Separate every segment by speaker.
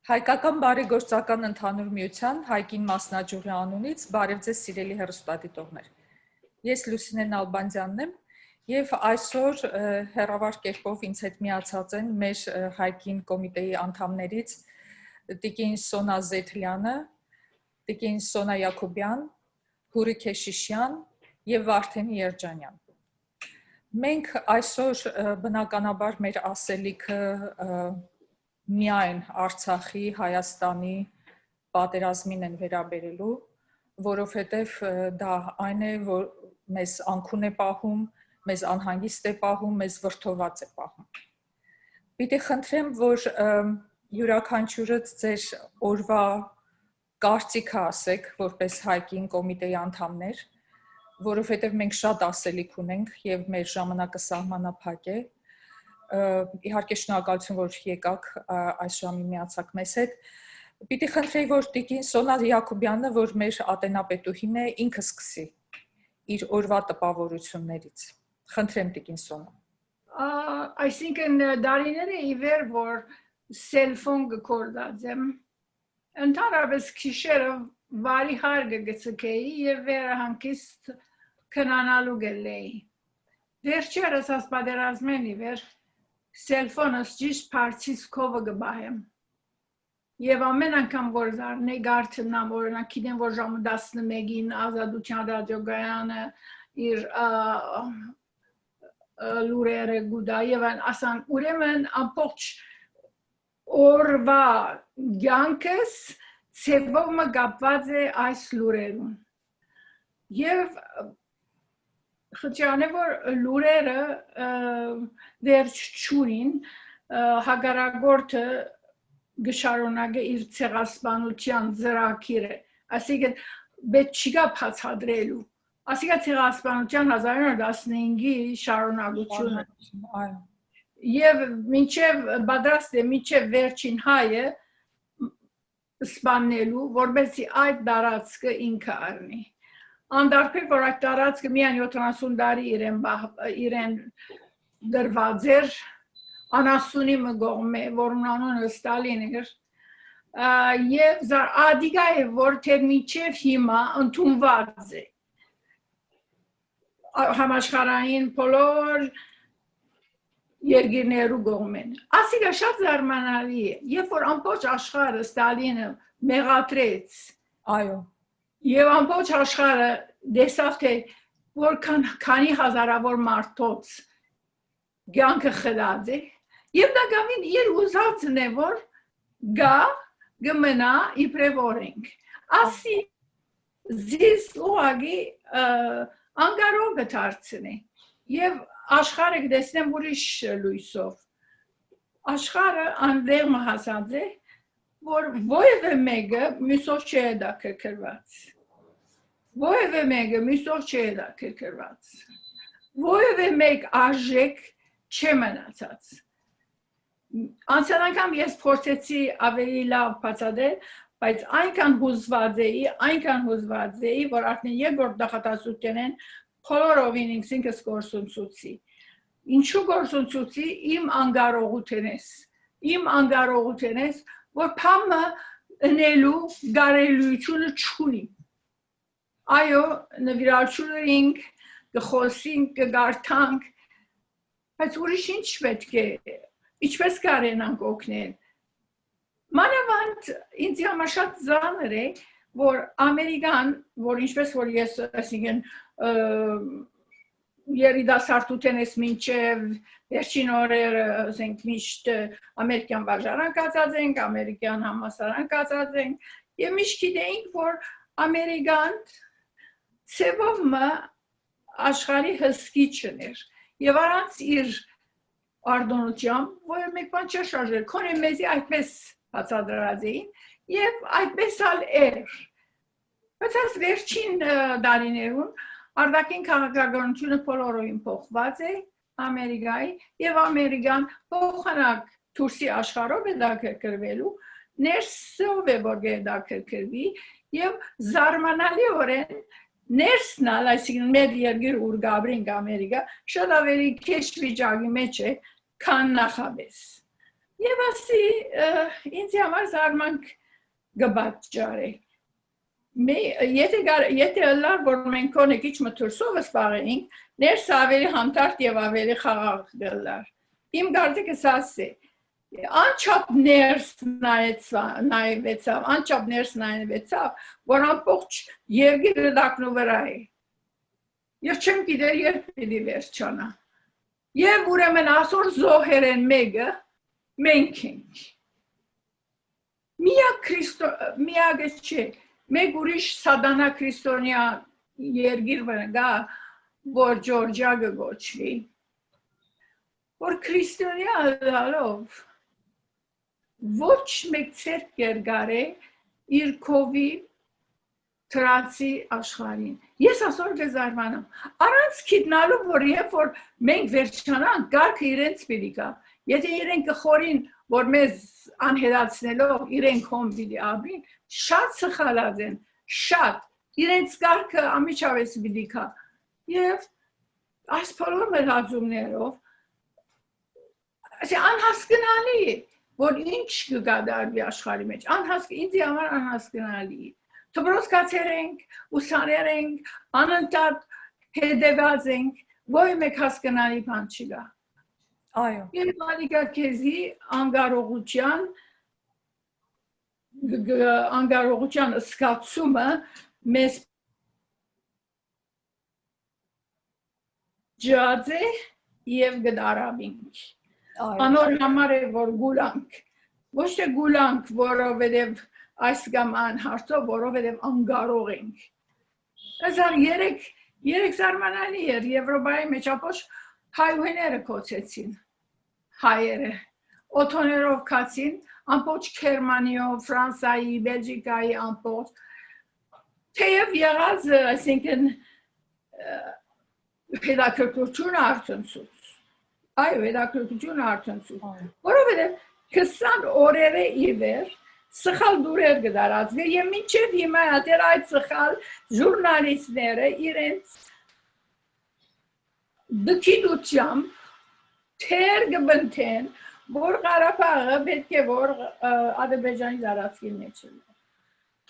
Speaker 1: Հայկական բարեգործական ընդհանուր միության Հայկին Մասնաճյուղի անունից բարև ձեզ սիրելի հեռուստադիտողներ։ Ես Լուսինե Նալբանդյանն եմ եւ այսօր հեռավար կերպով ինձ հետ միացած են մեր Հայկին կոմիտեի անդամներից Տիկին Սոնա Զեթլյանը, Տիկին Սոնա Յակոբյան, Հուրի Քեշիշյան եւ Վարդեն Երջանյան։ Մենք այսօր բնականաբար մեր ասելիքը միայն Արցախի, Հայաստանի պատերազմին են վերաբերելու, որովհետև դա այն է, որ մեզ անքուն է պահում, մեզ անհանգիստ է պահում, մեզ վրդոված է պահում։ Պիտի խնդրեմ, որ յուրաքանչյուրդ ձեր օրվա կարծիքը ասեք, որպես Հայկին կոմիտեի անդամներ, որովհետև մենք շատ ասելիք ունենք եւ մեր ժամանակը սահմանափակ է։ Իհարկե շնորհակալություն, որ եկաք այս ժամին միացաք մեզ հետ։ Պիտի խնդրեի, որ Տիկին Սոնա Յակոբյանը, որ մեր ատենապետուհին է, ինքը սկսի իր օրվա տպավորություններից։ Խնդրեմ Տիկին Սոնա։
Speaker 2: Այսինքն դարիները ի վեր, որ սելֆոն գործած եմ, ընդհանրապես քիշերը վարի հարգը գցկեի եւ վերահանգիստ քնանալու գելեի։ Վերջերս աս պատերազմեն ի վեր սելֆոնս ճիշտ փարցից քովը գբահեմ։ Եվ ամեն անգամ որ զարնե գարթնամ, օրինակ գիտեմ, որ ժամը 11-ին Ազատության ռադիոգայանը իր լուրերը գուտա եւ ասան ուրեմն ամբողջ օրվա ցանկս ծեվում կապված է այս լուրերուն։ Եվ խնդրանը որ լուրերը վերջ չունին հագարագորտը գշարունակե իր ցեղասպանության ծրագիրը ասիկն պետք չի բացադրելու ասիկա ցեղասպանության 1915-ի շարունակությունը եւ մինչեւ բادرաստ է մինչեւ վերջին հայը սպանելու որբեսի այդ դարածքը ինքը առնի Անդարբեր որ այդ տարածքը միայն 70 տարի իրեն դրված էր անասունի մգողմե որն անունը Ստալին էր եւ ադիգա է որ թերմիչև հիմա ընդունված է համաշխարհային բոլոր երկիրներու գողմեն ասիգա շատ զարմանալի է երբ որ ամբողջ աշխարհը Ստալինը մեղադրեց
Speaker 1: այո
Speaker 2: Եվ ամբողջ աշխարհը դեսավ թե որքան քանի հազարավոր մարդոց ցանկը խլած է եւ դա գամին իր ուզածն է որ գա գմնա իբրև օրենք ասի զիս ուղագի անգարողը դարձնի եւ աշխարհը գտեսնեմ ուրիշ լույսով աշխարհը անդեղ մահասած է որ ովևէ մեկը մյուսով չի դա կրկրված Ովևէ մեկը մյուսով չի դա կրկրված Ովևէ մեկ արժեք չի մնացած Անցյալ անգամ ես փորձեցի ավելի լավ բացատրել բայց այնքան հուզված էի որ արդեն երկրորդ նախատասությունն բոլորովին ինքս գործունեուցի Ինչու գործունեուցի իմ անգարողութենես որ փամը ընելու գարելույթունը չունի Այո նվիրալչուրինք գխոսինք գարտանք բայց ուրիշ ինչ պետք է ինչպես կարենանք օգնել մանավանդ ինձ համար շատ ծանր է որ ամերիկան որ ինչպես որ ես ասինքն երիտասարդութենս մինչև վերջին օրերը ասենք միշտ ամերիկյան վարժարան կացած ենք ամերիկյան համասարան կացած ենք եւ միշտ գիտեինք որ ամերիկան ծեվում աշխարհի հսկիչն էր եւ առանց իր արդոնությամբ որ մեկ բան չի շարժել քոնե մեզի այդպես բացադրած էին եւ այդպես ալ էր բայց այս վերջին դարիներուն Արդակին քաղաքականությունը բոլորովին փոխված է Ամերիկայի եւ Ամերիկան փոխանակ դուրսի աշխարհով է դա կրկրվելու ներսով է որ դա կրկրվի եւ զարմանալիորեն ներսնալ այսինքն մեր երկիր ուր գաբրինք Ամերիկա շատ ավելի քեշ վիճակի մեջ է քան նախաբես Եվ ասի ինձ համար զարմանք գբաճարի։ Եթե լար որ մենք կոնե քիչ մթուրսով սպաղեինք, ներս ավելի համտարտ եւ ավելի խաղաղ գլար։ Իմ գարտիկը ասի անչափ ներս նայվեցավ, անչափ ներս նայվեցավ, որ ամբողջ երկիրը դակնու վրա է։ Ես չեմ գիտեր երբ պիտի վերջանա։ Եվ ուրեմն ասոր զոհեր են մեկը, մենք ենք։ Միակը չէ, մեկ ուրիշ սադանա քրիստոնյա երգիր վնգա, որ Ջորջագը գոչվի, որ քրիստոնյա լալով, ոչ մեկ ցերկ կերգար է իր կովի թրացի աշխարհին։ Ես ասոր գզարմանամ, առանց գիտնալու, որ երբ որ մենք վերջանանք, գարքը իրենց պիտի գա։ Եթե իրենք կխորին, որ մեզ անհետացնելով իրենք հոմ պիտի ապրին, շատ սխալած են, շատ, իրենց գարքը ամիջավես պիտի գա։ Եվ այս բոլոր մտածումներով, անհասկանալի է, որ ինչ կգադարվի աշխարհի մեջ, ինձ համար անհասկանալի է։ Դպրոց կացերենք, ուսաներ ենք, անընդհատ հետևած ենք, ոչ մեկ հասկանալի բան չկա։
Speaker 1: Այո։
Speaker 2: Եվ ալիգա քեզի անգարողության սկացումը մեզ ջած է եւ գդարավինք։ Անոր համար է որ գուլանք, ոչ թե գուլանք, որովհետեւ այս կամ այն հարցով, որովհետև անգարող ենք։ Այսան երեք զարմանալի էր Եվրոպայի մեջ ապոչ հայուհիները կոչեցին, հայերը, օթոներով կացին, ամբողջ Գերմանիով, Ֆրանսիայի, Բելգիկայի ամբողջ, թեև եղած, այսինքն հետաքրքրությունը արցնցուց, այո, հետաքրքրությունը արցնցուց, որովհետև 20 օրերը ի վեր սխալ դուրեր գդարածվի եւ մինչեւ հիմա դեռ այդ սխալ ժուրնալիստները իրենց դքիդությամբ թեր գբնթեն որ Ղարաբաղը պետք է որ Ադրբեջանի տարածքի մեջ լինի։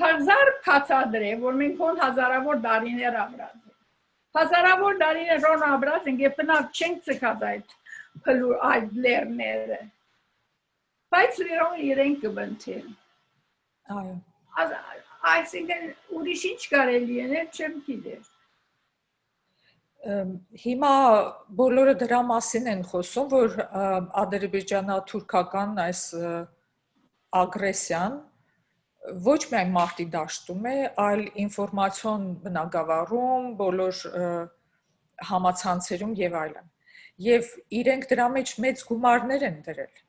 Speaker 2: Հազար փածադրե որ մենք հազարավոր դարիներ ապրած ենք։ Հազարավոր դարիներ ապրած ենք եւ բնավ չենք ցկած այդ լերները։ Բայց իրենք գբնթեն։
Speaker 1: Այո։
Speaker 2: Այսինքն ուրիշ ինչ կարելի է, չեմ գիտեր։
Speaker 1: Հիմա բոլորը դրա մասին են խոսում, որ ադրբեջանա-թուրքական այս ագրեսիան ոչ միայն մարտի դաշտում է, այլ ինֆորմացիոն բնագավառում, բոլոր համացանցերում եւ այլն։ Եվ իրենք դրա մեջ մեծ գումարներ են դրել։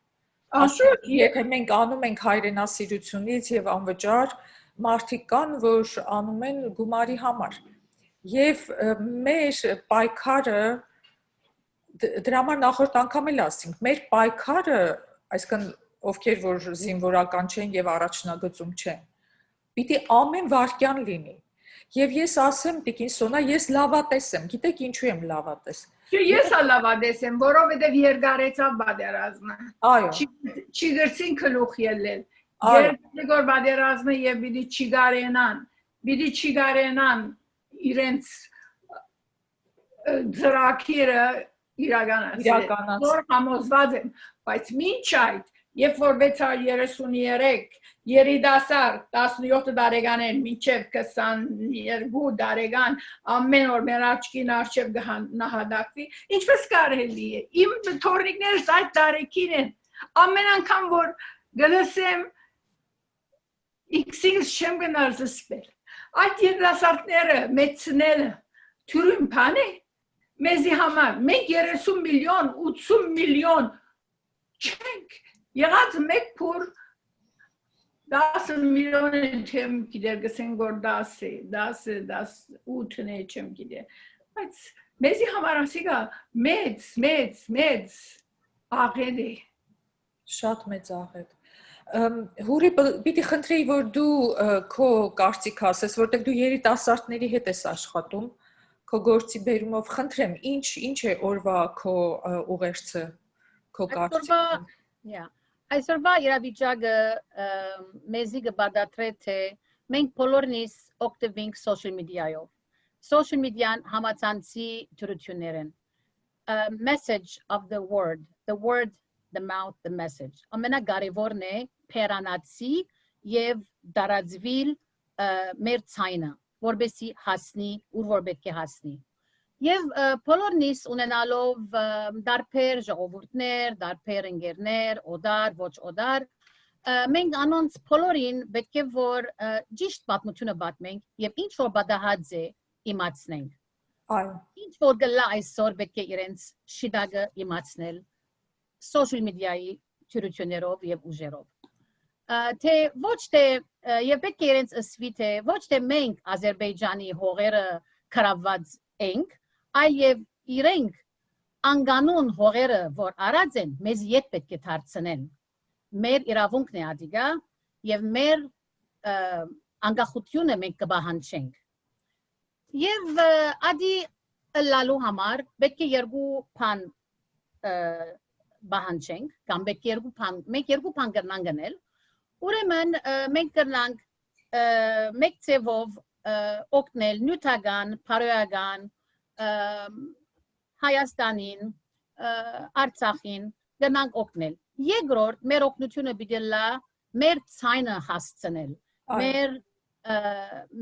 Speaker 1: Եթե մենք անում ենք հայրենասիրությունից եւ անվճար, մարդիկ կան, որ անում են գումարի համար։ Եվ մեր պայքարը դրա համար նախորդ անգամ էլ ասինք, մեր պայքարը, այսինքն ովքեր որ զինվորական չեն եւ առաջնագծում չեն, պիտի ամեն վարքյան լինի։ Եվ ես ասեմ Տիկին Սոնա, ես լավատես եմ, գիտեք ինչու եմ լավատես։
Speaker 2: Ես լավատես եմ, որովհետև երկարեցավ բادرազմը։
Speaker 1: Այո։
Speaker 2: Չի գրցին գլուխ ելնել։ Երկար բادرազմը եւ պիտի չգարենան իրենց ծրագիրը իրականացնել։ Որ համոզված եմ, բայց մինչ այդ, երբ որ 633 երիտասարդ 17 տարեկան մինչև 22 տարեկան ամեն օր մեր աչքին առջև նահատակվի, ինչպես կարելի է։ Իմ թորնիկներս այդ տարեկին են, ամեն անգամ որ գլսեմ X-ից չեմ գնալ զսպել։ Այդ երիտասարդները մեծնելը թյուրին բան է մեզի համար, մենք 30 միլիոն, 80 միլիոն չենք, եղած մեկ փուր 10 միլիոն չեմ գիտեր, գսենք որ 10-8-ն է չեմ գիտեր, բայց մեզի համար ասիկա մեծ աղետ է։
Speaker 1: Շատ մեծ աղետ։ Հուրի, պիտի խնդրեի, որ դու քո կարծիք ասես, որտեղ դու երիտասարդների հետ ես աշխատում, քո գործի բերումով խնդրեմ, ինչ է օրվա քո ուղերձը, քո կարծիքը։
Speaker 3: Այսօրվա իրավիճակը մեզի կբադատրե թե մենք բոլորնից օգտվենք social media-ով։ Social media-ն համացանցի դրություններ են։ Message of the word, the mouth, the message. Ամենակարևորն է փերանացի եւ դարածվիլ մեր ցայնը, որբեսի հասնի ուր որ պետք է հասնի։ Եվ բոլորնից ունենալով դարբեր ժողովուրդներ, դարբեր ընկերներ, օդար, ոչ օդար, մենք անոնց բոլորին պետք է որ ճիշտ պատմությունը պատմենք եւ ինչ որ բադահած է իմացնենք։
Speaker 1: Այո։
Speaker 3: Ինչ որ գլա այսօր պետք է իրենց շիդագը իմացնել social media-ի թյուրություններով եւ ուժերով։ Թե ոչ թե եւ պետք է իրենց ըսվի թե ոչ թե մենք Ադրբեջանի հողերը կրավված ենք, այլ իրենք անկանոն հողերը, որ արած են, մեզ ետ պետք է դարձնեն։ Մեր իրավունքն է ադիգա եւ մեր անկախությունը մենք կբահանջենք։ Եվ ադի լալու համար պետք է երկու բան բահանջենք, կամ պետք է մենք երկու բան կրնանք գնել։ Ուրեմն մենք կրնանք մեկ ձևով օգնել նյութական, բարոյական Հայաստանին, Արցախին կրնանք օգնել։ Երկրորդ մեր օգնությունը պիտի լա մեր ցայնը հասցնել։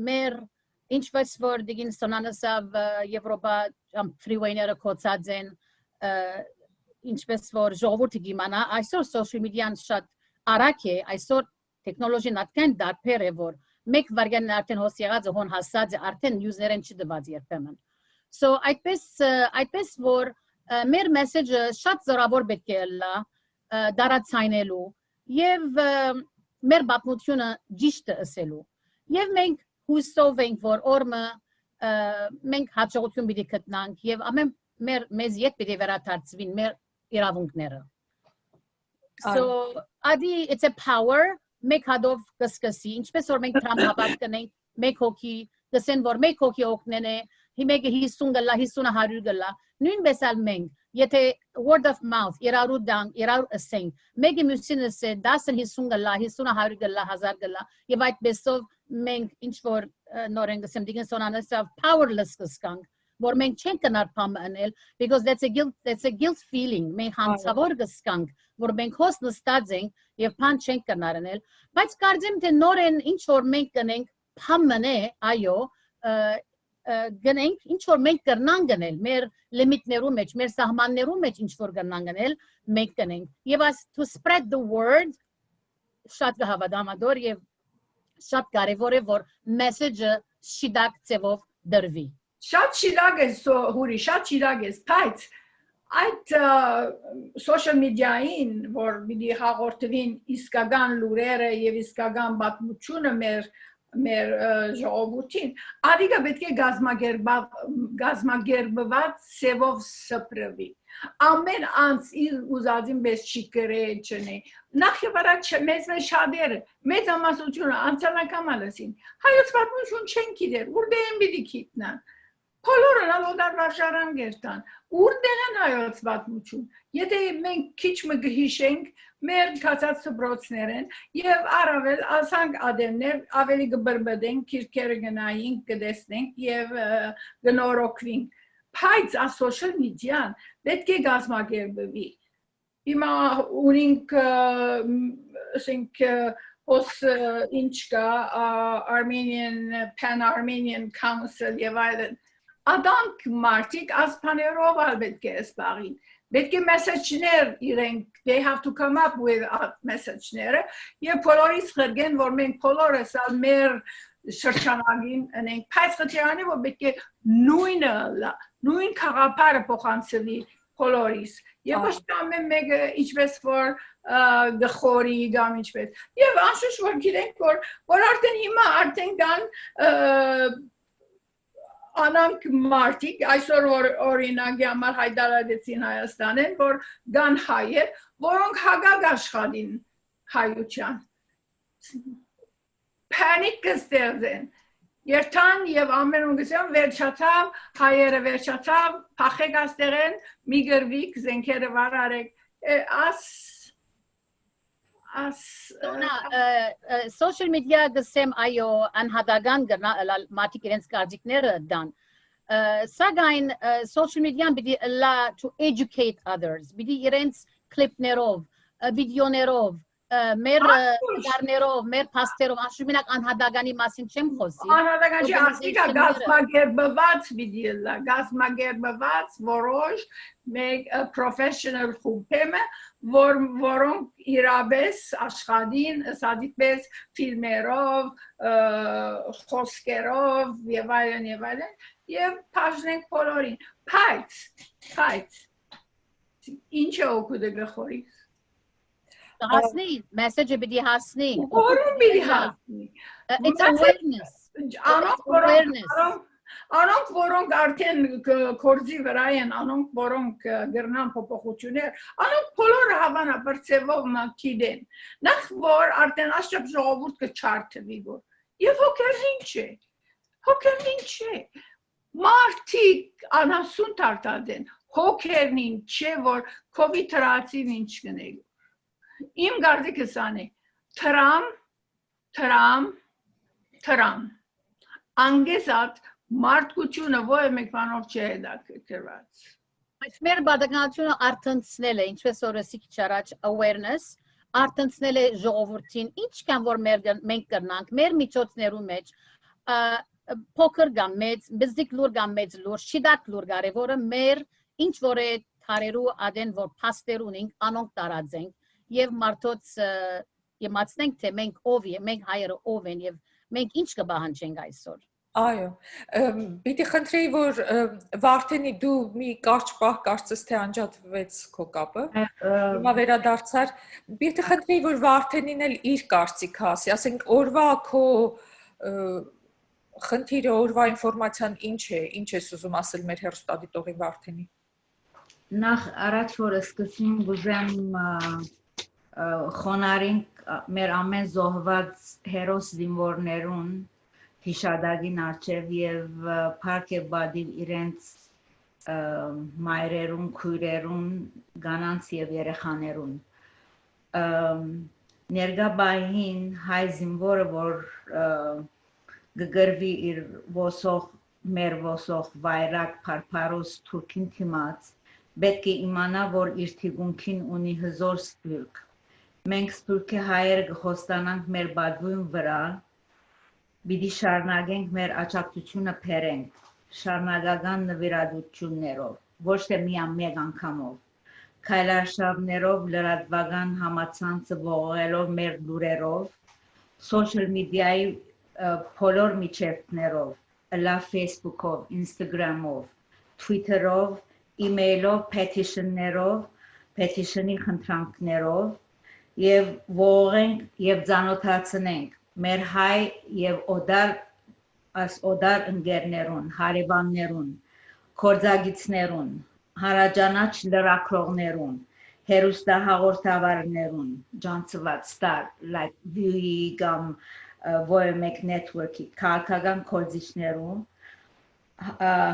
Speaker 3: Մեր ինչպես որ դիգին սոնանասավ Եվրոպա ֆրիվեյները կոչած են, ինչպես որ ժողովուրդը գիմանա, այսօր social media-ն շատ արագ է, այսօր տեխնոլոգիան այդքան դարբեր է, որ մեկ վարքյանն արդեն հոս եղած հոն հասած է, արդեն նյուզներեն չդված երբեմն։ So այդպես որ մեր մեսեջը շատ զորավոր պետք է լա դարացայնելու եւ մեր պատմությունը ճիշտ ասելու։ Եվ մենք հուսով ենք, որ օրը մենք հաջողություն պիտի գտնանք եւ ամեն մեզ ետ պիտի վերադարձվին մեր իրավունքները։ So it's a power մեկ հատով կսկսի, ինչպես որ մենք տրամաբար կնենք, մեկ հոգի, կսեն որ մեկ հոգի օգնեն է, հիմեկը 50 գլա, 50 գլա, նույնպես ալ մենք, եթե word of mouth, երարու դանք, երարու ասենք, մեկը մյուսին ասե 10-50 գլա, 50 գլա, 1000 գլա, եւ այդպեսով մենք ինչ որ նորեն գսեմ դիգն սոնանեսավ powerless կսկանք, որ մենք չենք կնար փամ անել, because that's a guilt feeling, մենք հանցավոր կսկանք, որ մենք հոս նստած ենք եւ փան չենք կնար անել, բայց կարծեմ թե նորեն ինչ որ մենք կնենք փամն է, այո, գնենք ինչ որ մենք կրնան գնել, մեր լիմիտներու մեջ, մեր սահմաններու մեջ ինչ որ կրնան գնել, մենք կնենք։ Եվ to spread the word շատ կհավատամադոր եւ շատ կարեւոր է որ մեսեջը շիդակ ծևով դրվի։
Speaker 2: Շատ շիրակ է հուրի, շատ շիրակ է, բայց այդ social media-ին, որ պիտի հաղորդվին իսկական լուրերը եւ իսկական պատմությունը մեր ժողովրդին, ադիգա պետք է գազմագերբված սևով սփռվի։ Ամեն անց իր ուզածին պես չի գրել չնի։ Նախ եւ առաջ մեզ շատերը, մեծ ամասությունը անցանակամ ալսին։ Հայոց պատմություն չեն գիտեր, ուր դեն պիտի գիտնան։ Բոլորը լավոդար վարժարան գերտան, ուրդեղ են հայոց պատմություն, եթե մենք քիչ մը գհիշենք մեր կացած սբրոցներ են և առավել ասանք ադեմներ ավելի գբրբդենք, քիրքերը գնայինք, գտեսնենք և գնորոքվինք, բայց social media-ն պետք է գազմագերբվի, հիմա ունինք ասենք հոս ինչ կա Pan-Armenian Council և այլն Adank martik az panerov albetke esbagin. Betke mesajner irenk, they have to come up with mesajnere. Ye polaris gergen vor men polores al mer şarçanagin enenk paysqatiani vo betke nuin karapar pokhanseli polaris. Ye baştamen meg içbes for gkhori gam içbes. Ye anshush vor girenk vor arten hima arten gan Anank martik, այսօր օրինակի համար հայտարարեցին Հայաստանեն, որ կան հայեր, որոնք հագագ աշխատին հայության։ Պանիկ կստեղծեն։ Երթան եւ ամեն անգամ վերջացավ, հայերը վերջացավ, փախեք աստեղեն, մի գրվիկ, զենքերը վարարեք։
Speaker 3: social media գսեմ այո անհատական մատիկ իրենց կարծիքները դան սակայն social media-ն պիտի լա to educate others պիտի իրենց կլիպներով վիդեոներով մեր դարներով մեր փաստերով անշուշտ անհատականի մասին չեմ խոսի
Speaker 2: անհատական չի ասիկա գազագերբված որոշ մեկ professional խումբը որոնք իրապես աշխատին սադիպես ֆիլմերով խոսքերով եւ այլն եւ բաժնենք բոլորին փայտ ինչ օգուտ է գխորի
Speaker 3: Hasni, message bidi hasni.
Speaker 2: Որում բիդի հասնի
Speaker 3: It's awareness.
Speaker 2: Անոնք որոնք արդեն կորձի վրա են, անոնք որոնք գրնան փոփոխություններ, անոնք բոլորը հավանաբար ծևով գիտեն։ Նախ որ արդեն աշխապ ժողովուրդ կչարթվի որ։ Եվ հոգերն ինչ է։ Մարդիկ անասուն տարտադեն, հոգերն ինչ է, որ COVID թրացին ինչ կնելու։ Իմ գարդիկս անի, թրամ, անգեզատ մարդկությունը ոյ մեկ բանով չէ հետաքրքրված։
Speaker 3: Այս մեր բադականությունը արտնցնել է, ինչպես օրեսի քիչ առաջ awareness, արտնցնել է ժողովրդին, ինչ կան որ մենք կրնանք, մեր միջոցներու մեջ, փոքր կամ մեծ, բզդիկ լուր կամ մեծ լուր, շիդակ լուր կարևորը մեր ինչ որ է թարերու ադեն որ փաստեր ունենք, անոնք տարածենք եւ մարդոց իմացնենք թե մենք ով ենք, մենք հայերը ով են եւ մենք ինչ կբահանջենք այսօր։
Speaker 1: Այո, պիտի խնդրեի, որ Վարդենի դու մի կարճ պահ կարծես թե անջատվեց քո կապը, հիմա վերադարձար, պիտի խնդրեի, որ Վարդենին էլ իր կարծիքը ասի, ասենք օրվա քո խնդիրը, օրվա ինֆորմացիան ինչ ես ուզում ասել մեր հեռուստադիտողի Վարդենի։
Speaker 4: Նախ առաջ որ սկսենք ուզեմ խոնարհենք մեր ամեն զոհված հերոս զինվորներուն հիշադակին առջև եւ փառք եւ բադիվ իրենց մայրերուն, քույրերուն, գանանց եւ երեխաներուն ներգա բային հայ զինվորը որ գգրվի իր ոսող մեր ոսող վայրակ փարփարոս թուրքին թիմած պետք է իմանա որ իր թիգունքին ունի հզոր սպյուրք մենք սպյուրքի հայերը կխոստանանք մեր բադվույն վրա Բիդի շարնագենք մեր աճակցությունը փերենք, շարնագական նվիրատություններով, ոչ թե միայն մեկ անգամով, քայլարշավներով, լրատվական համացանցը ողողելով մեր լուրերով, social media-ի բոլոր միջոցներով, լա Facebook-ով, Instagram-ով, Twitter-ով, email-ով, petition-ներով, petition-ի խնդրանքներով եւ ողողենք եւ ծանոթացնենք մեր հայ եւ օդար ընկերներուն, հարևաններուն, կորձագիցներուն, հարաճանաչ լրագրողներուն, հերոստահաղորդավարներուն, ջանցված ստար, like VUE կամ Voimek Network-ի քաղաքական կորձիչներուն,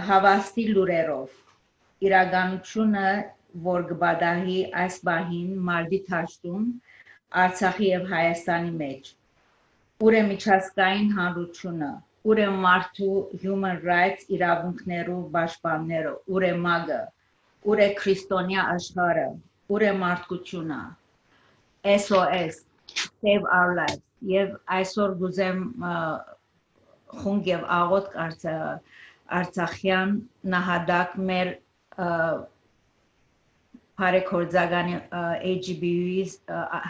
Speaker 4: հավաստի լուրերով, իրականությունը, որ կբադահի այս բահին մարտի թաշտում, Արցախի եւ Հայաստանի մեջ, ուր է միջազգային հանրությունը, ուր է մարդու human rights իրավունքներու պաշտպանները, ուր է մագը, ուր է քրիստոնյա աշխարհը, ուր է մարդկությունը, SOS, Save Our Lives, եւ այսօր գուզեմ խունգ եւ աղոտ Արցախյան նահատակ մեր Բարեքորձագանի AGBU-ի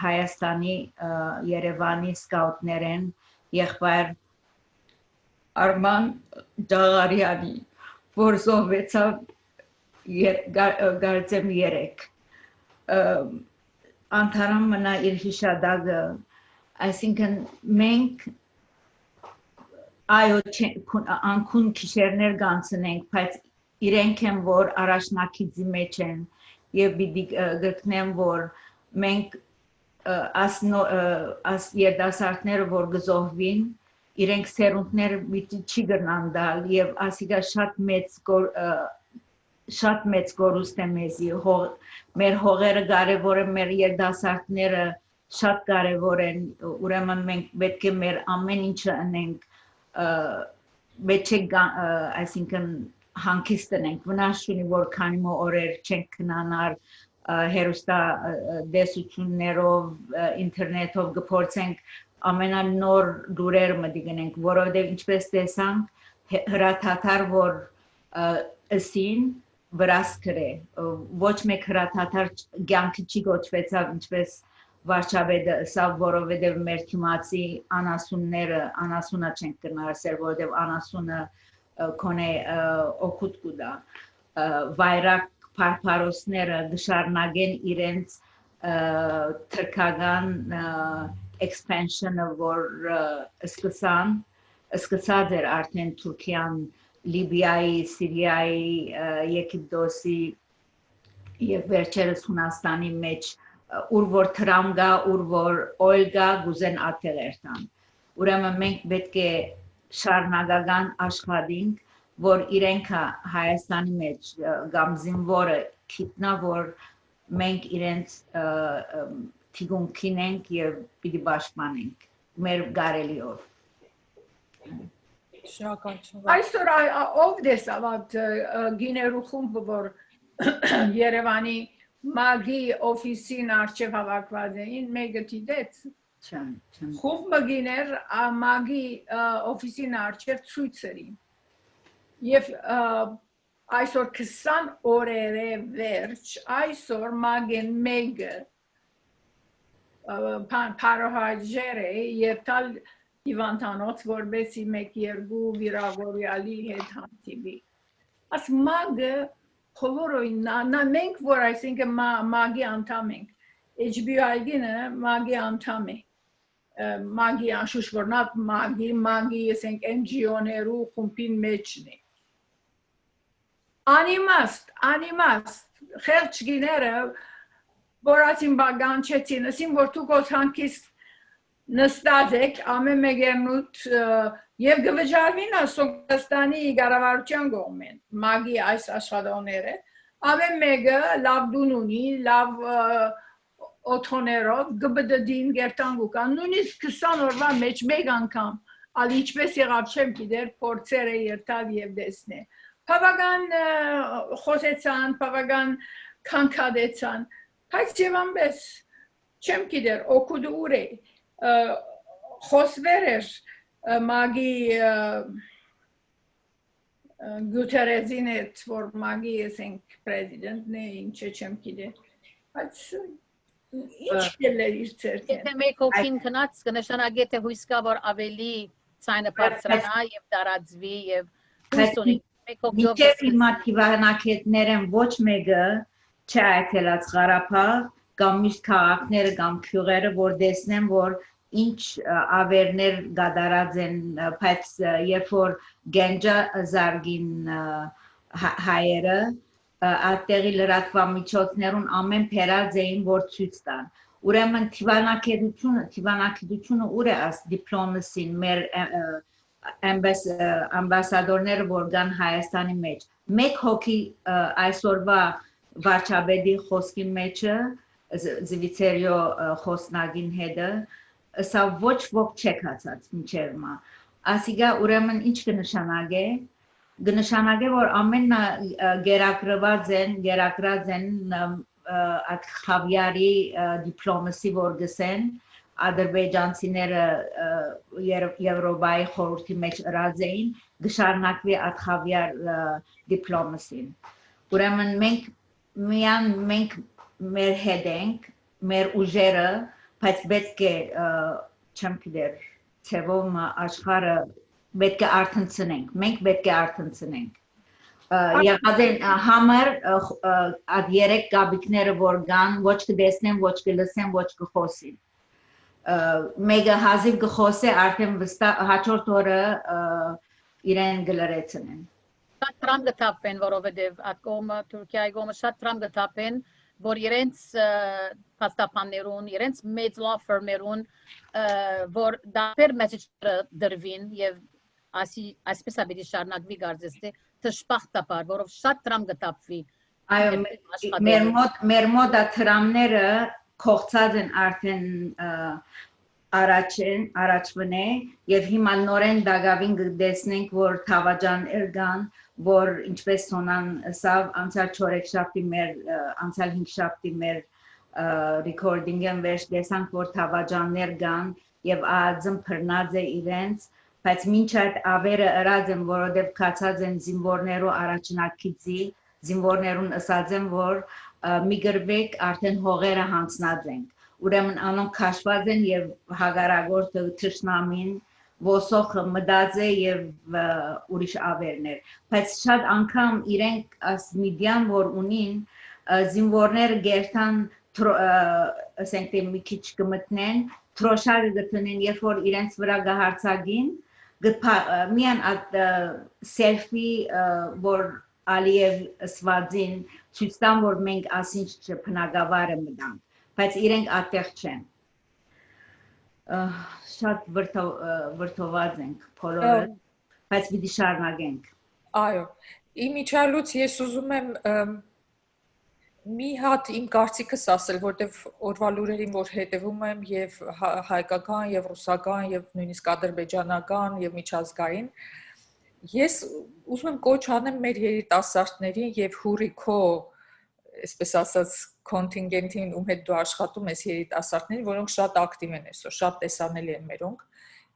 Speaker 4: Հայաստանի Երևանի սկաուտներեն եղբայր Արման Ջաղարյանի որ զոհվեցավ գարցեմ 3 անդարան մնա իր հիշադակը այսինքն մենք այո անկուն քիշերներ կանցնենք բայց իրենք են որ առաջնակիցի մեջ են եւ պիտի գտնեմ որ մենք as երդասարտները որ գզոհվին իրենք սերունդները չի գնան դալ եւ ասիկա շատ մեծ կորուստ է մեզի մեր հողերը կարևոր է մեր երդասարտները շատ կարևոր են, ուրեմն մենք պետք է մեր ամեն ինչը անենք, պետք է այսինքն հանգիստ ենք, վնաս չունի, որ քանի օրեր չենք քնանար, հերոստա դեսություններով, ինտերնետով գփորձենք ամենանոր լուրերը մտի գնենք, որովհետև ինչպես տեսանք հրաթաթար որ ըսին վրաս գրե, ոչ մեկ հրաթաթար կյանքի չի գոչվեցավ ինչպես վարչապետը ըսավ, որովհետև մեր թիմացի անասունները անասունա չենք կնարսել, որովհետև անասունը կոնե օգուտ կուտա, վայրակ Փարփարոսները դժարնագեն իրենց թրքական expansion-ը որ սկսած էր արդեն Թուրքիան, Լիբիայի, Սիրիայի, Եգիպտոսի եւ վերջերս Հունաստանի մեջ ուր որ թրամ գա, ուր որ օյլ գա, գուզեն ատեղեր տան։ Ուրեմն մենք պետք է շարունակական աշխատենք որ իրենք Հայաստանի մեջ կամ զինվորը գիտնա որ մենք իրենց թիկունքին ենք եւ պիտի պաշտպանենք մեր գարելիով
Speaker 1: Շնորհակալություն
Speaker 2: Այսօր ով դեսավ այդ գիներու խումբը որ Երևանի մագի օֆիսին արչև հավաքված էին մեկը դիտեց խումբը գիներ մագի օֆիսին արչև ցույցերին Եվ այսօր 20 օրերը վերջ, այսօր մագեն մեգը պարոհաջեր է և տալ իվանտանոց, որբեսի մեկ երկու վիրավորյալի հետ հանդիպի։ Աս մագը խովորոյն, նա մենք որ այսինք մագի անդամ ենք, HBO-գինը մագի անդամ է, մագի անշուշ որ նա մագի եսենք NGO-ներու խումբին մեջն է։ Անիմաստ, խելչ գիները, որացին բագանչեցին, ասին, որ դուք ոթանքիս նստած եք, ամեն մեկերնուտ և գվջարվին Սոկստանի գարավարության գոմեն, մագի այս աշխատողները, ամեն մեկը լավ դուն ունի, լավ օթոներով, գբդդին գերտանգուկան, նույնիսկ 20 օրվա մեջ մեկ անգամ, ալ իչպես եղավ չեմ գիտեր, փորձեր է երթալ և դեսնե։ Բավական խոսեցան, բավական քանքադեցան, բայց եւ ամբես չեմ գիտեր օգուտ ուր է խոսվեր էր մագի Գուտերեզին հետ որ մագի ասենք պրեզիդենտն է ինչ չեմ գիտեր բայց ինչ կլեր իր ցերքեն
Speaker 3: Եթե մեկ հոգին քնած կնշանակի թե հույս կա որ ավելի ցայնը բարձրանա եւ տարածվի եւ հույս ունի
Speaker 4: Մինչև հիմա թիվանակետներ են ոչ մեկը չի այցելած Ղարաբաղ կամ միշտ քաղաքները կամ գյուղերը որ տեսնեն որ ինչ ավերներ գդարած են բայց երբ որ Գենջա զարգին հայերը այդտեղի լրատվամիջոցներուն ամեն փերած էին որ ցույց տան ուրեմն թիվանակետությունը ուր է աս դիպլոմասին մեր ամբասադորները որ կան Հայաստանի մեջ մեկ հոգի այսօրվա վարչապետի խոսքի մեջը Զվիցերիո խոսնագին հետը սա ոչ ոք չեք ասած մինչև հիմա ասիգա ուրեմն ինչ կնշանակե որ ամեն գերակրված են այդ խավիարի դիպլոմասի որ գսեն ադրբեջանցիները Եվրոպայի խորհրդի մեջ ըրած էին գշարնակվի այդ խավիար դիպլոմասին ուրեմն մենք մեր հետ ենք մեր ուժերը բայց պետք է չեմ գիտեր ցեվում աշխարհը պետք է արթնցնենք մենք պետք է արթնցնենք եղած են համար այդ երեք գաբիկները որ կան ոչ կտեսնեն ոչ կլսեն ոչ կխոսին Mega հազիվ գխոսե արդեն վստահ հաջորդ օրը իրեն գլրեցնեն
Speaker 3: Շատ տրամ գտապեն որովհետև այդ կողմը Թուրքիայի կողմը շատ տրամ գտապեն որ իրենց փաստաբաններուն իրենց մեծ law firm-երուն որ դեպեր մեսեջը դրվին եւ այսպես ապետի շարունակվի գարձեստե դժբախտաբար որով շատ տրամ գտապվի
Speaker 4: այո մեր մոտ տրամները կողծած են արդեն առաջվն է եւ հիմա նորեն դակավին կտեսնենք որ թավաջան կան որ ինչպես Սոնան ասավ անցյալ 4 շաբթի մեր անցյալ 5 շաբթի մեր recording-ը վերջ տեսանք որ թավաջաններ կան եւ ԱԱԶ-ն բռնած է իրենց բայց մինչ այդ ավերը ըրած են որովհետեւ կացած են զինվորներու առաջնակիցի զինվորներուն ասած են որ մի գրվեք արդեն հողերը հանձնած ենք ուրեմն անոնք քաշված են եւ հագարագործը թշնամին ոսոխը մտած է եւ ուրիշ ավերներ բայց շատ անգամ իրենք as միդիան որ ունին զինվորները գերտան ասենք թե մի քիչ կմտնեն թրոշարը գտնեն երբ որ իրենց վրա գահարցագին միան այդ սելֆի որ Ալիև սվազին ցույց տան որ մենք ասինչ չփնագավարը մտանք բայց իրենք այդտեղ չեն շատ վրթոված ենք բոլորը բայց պիտի շարունակենք
Speaker 1: այո իմիջալուց ես ուզում եմ մի հատ իմ կարծիքս ասել որտեվ օրվա լուրերին որ հետևում եմ եւ հայկական եւ ռուսական եւ նույնիսկ ադրբեջանական եւ միջազգային ես ուզում եմ կոչ անեմ մեր երիտասարդներին եւ հուրիքո այսպես ասած կոնտինգենտին ում հետ դու աշխատում ես երիտասարդներին որոնք շատ ակտիվ են այսօր շատ տեսանելի են մերոնք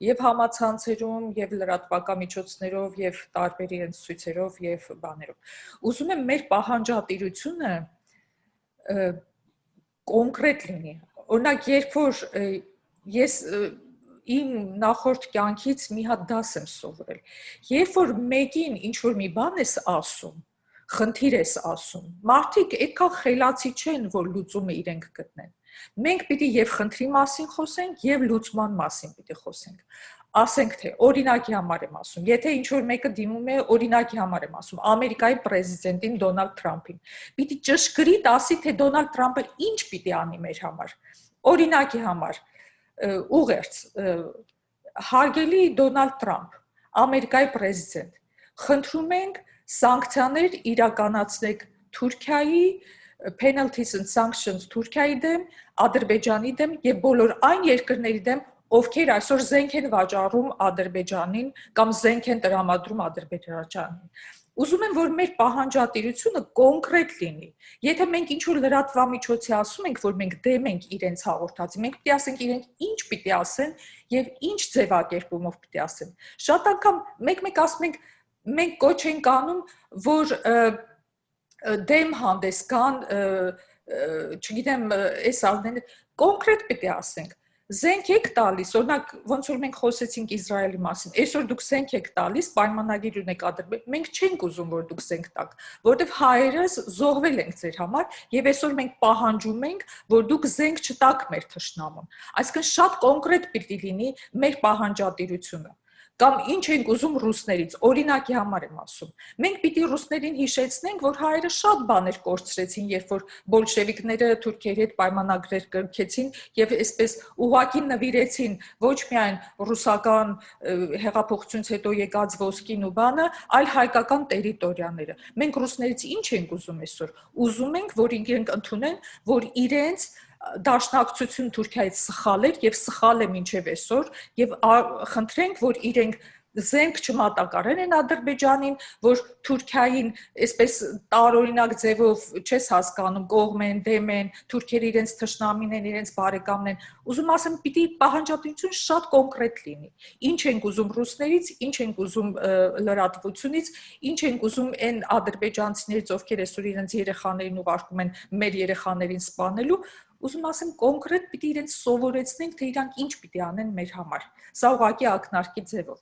Speaker 1: եւ համացանցերում եւ լրատվական միջոցներով եւ տարբեր իրենց ցույցերով եւ բաներով ուզում եմ մեր պահանջատիրությունը կոնկրետ լինի օրինակ երբ որ ես իմ նախորդ կյանքից մի հատ դաս եմ սովորել երբ որ մեկին ինչ որ մի բան ես ասում խնդիր ես ասում մարդիկ այդքան խելացի չեն որ լուծումը իրենք գտնեն մենք պիտի եւ խնդրի մասին խոսենք եւ լուծման մասին պիտի խոսենք ասենք թե օրինակի համար եմ ասում եթե ինչ որ մեկը դիմում է օրինակի համար եմ ասում ամերիկայի պրեզիդենտին Դոնալդ Թրամփին պիտի ճշգրիտ ասի թե Դոնալդ Թրամփը ինչ պիտի անի մեր համար օրինակի համար ուղերձ հարգելի Դոնալդ Թրամփ ամերիկայի պրեզիդենտ խնդրում ենք սանկցիաներ իրականացնեք Թուրքիայի penalties and sanctions Թուրքիայի դեմ Ադրբեջանի դեմ եւ բոլոր այն երկրների դեմ ովքեր այսօր զենք են վաճառում Ադրբեջանին կամ զենք են տրամադրում Ադրբեջանին ուզում եմ որ մեր պահանջատիրությունը կոնկրետ լինի եթե մենք ինչ որ լրատվամիջոցի ասում ենք որ մենք դեմ ենք իրենց հաղորդածի մենք պիտի ասենք իրենք ինչ պիտի ասեն եւ ինչ ձևակերպումով պիտի ասեն շատ անգամ մեկ ասում ենք մենք կոչ ենք անում որ դեմ հանդես կան չգիտեմ այս ալները կոնկրետ պիտի ասենք Զենք եք տալիս, օրինակ ոնց որ մենք խոսեցինք Իսրայելի մասին, այսօր դուք զենք եք տալիս, պայմանագիր ունեք Ադրբեջան, մենք չենք ուզում որ դուք զենք տաք, որովհետև հայերս զոհվել ենք ձեր համար եւ այսօր մենք պահանջում ենք, որ դուք զենք չտաք մեր թշնամուն։ Այսինքն շատ կոնկրետ պիտի լինի մեր պահանջատիրությունը։ Կամ ինչ ենք ուզում ռուսներից, օրինակի համար եմ ասում։ Մենք պիտի ռուսներին հիշեցնենք, որ հայերը շատ բաներ կորցրեցին, երբ որ բոլշևիկները թուրքերի հետ պայմանագրեր կնքեցին եւ այսպես ուղակի նվիրեցին ոչ միայն ռուսական հեղափոխությունից հետո եկած ոսկին ու բանը, այլ հայկական տերիտորիաները։ Մենք ռուսներից ինչ ենք ուզում այսօր։ Ուզում ենք, որ իրենք ընդունեն, որ իրենց դաշնակցություն Թուրքիայից սխալ էր եւ սխալ է մինչեւ այսօր եւ խնդրենք որ իրենք զենք չմատակարեն են Ադրբեջանին որ Թուրքիային այսպես տարօրինակ ձևով չես հասկանում կողմ են դեմ են թուրքերը իրենց թշնամին են իրենց բարեկամն են ուզում ասեմ պիտի պահանջատիրություն շատ կոնկրետ լինի ինչ ենք ուզում ռուսներից ինչ ենք ուզում լրատվությունից ինչ ենք ուզում այն ադրբեջանցիներից ովքեր այսօր իրենց երեխաներին ուղարկում են մեր երեխաներին սպանելու Ուզում ասեմ կոնկրետ պիտի իրենց սովորեցնենք, թե իրանք ինչ պիտի անեն մեր համար։ Սա ուղղակի ակնարկի ձևով։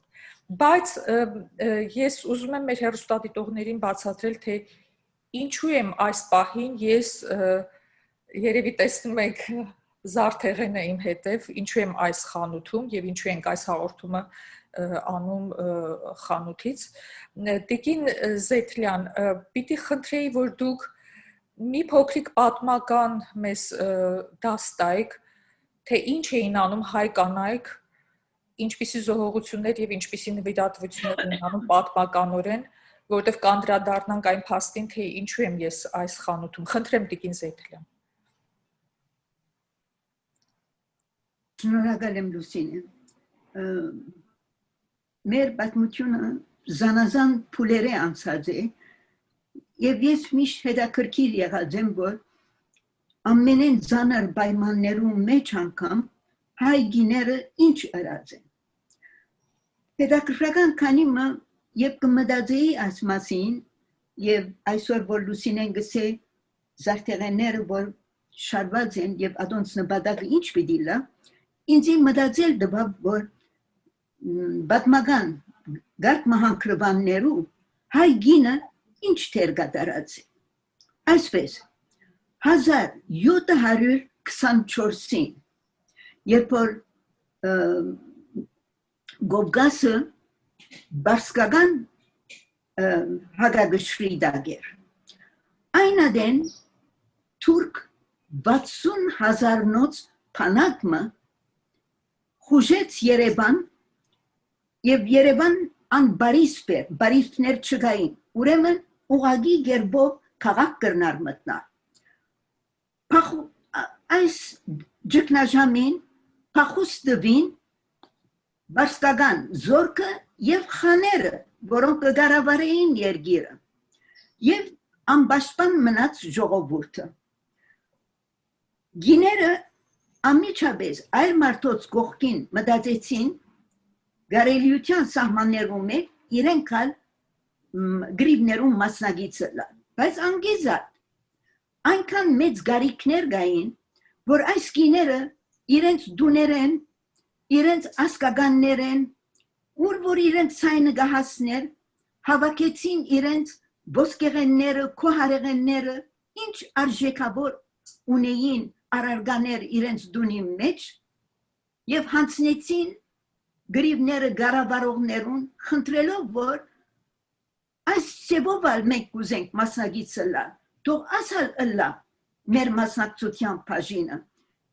Speaker 1: Բայց ես ուզում եմ մեր հեռուստադիտողներին բացատրել, թե ինչու եմ այս պահին ես երևի տեսնում եք զարթեղենը իմ հետև, ինչու եմ այս խանութում եւ ինչու ենք այս հաղորդումը անում խանութից։ Տիկին Զեթլյան, պիտի խնդրեի, որ դուք մի փոքրիկ պատմական մեզ դաս տայք, թե ինչ էին անում հայ կանայք, ինչպիսի զոհողություններ եւ ինչպիսի նվիրատվություններ էին անում պատմականորեն, որովհետեւ կանդրադառնանք այն փաստին, թե ինչու եմ ես այս խանութում։ Խնդրեմ Տիկին Զեթլյան։
Speaker 2: Շնորհակալ եմ Լուսինե։ Մեր պատմությունը զանազան փուլերի անցած է եւ ես միշտ հետաքրքիր եղած եմ, որ ամենեն ծանր պայմաններում մեջ անգամ հայ գիները ինչ արած են։ Հետաքրքրական քանի մը երբ կմտածեի այս մասին եւ այսօր որ Լուսինեն գսե զարթեղենները որ շարված են եւ ադոնց նպատակը ինչ պիտի լա, ինձ մտածել դեպի որ բատմական գարկ մահանքրվաններու հայ գինը ինչ թեր կատարած է։ Այսպես 1724-ին երբ որ Գովգասը բարսկական հագագշրի դագեր այն ադեն թուրք 60,000 նոց փանակմը խուժեց Երևան եւ Երևան ան բարիսպեր բարիսպներ չգային ուրեմն ուղագի գերբով քաղաք կրնար մտնալ այս ջկնաժամին փախուստվին բարսկական զորքը եւ խաները որոնք կգարավարեին երգիրը եւ անպաշտպան մնաց ժողովուրդը գիները ամիջապես այլ մարդոց կողքին մտածեցին գարելիության սահմաններում իրենք ալ գրիվներում մասնագիծը լան բայց անգիզատ այնքան մեծ գարիքներ գային որ այս գիները իրենց դուներեն իրենց ասկագաններեն ուր որ իրենց ցայնը գահասներ հավաքեցին իրենց ոսկեղենները քոհարեղենները ինչ արժեքավոր ունեին արարգաներ իրենց դունի մեջ եւ հանցնեցին գրիվները գարավարողներուն խնդրելով որ այս ծեվով մենք կուզենք մասնագիծը լա թող ասալ ըլլա մեր մասնակցության բաժինը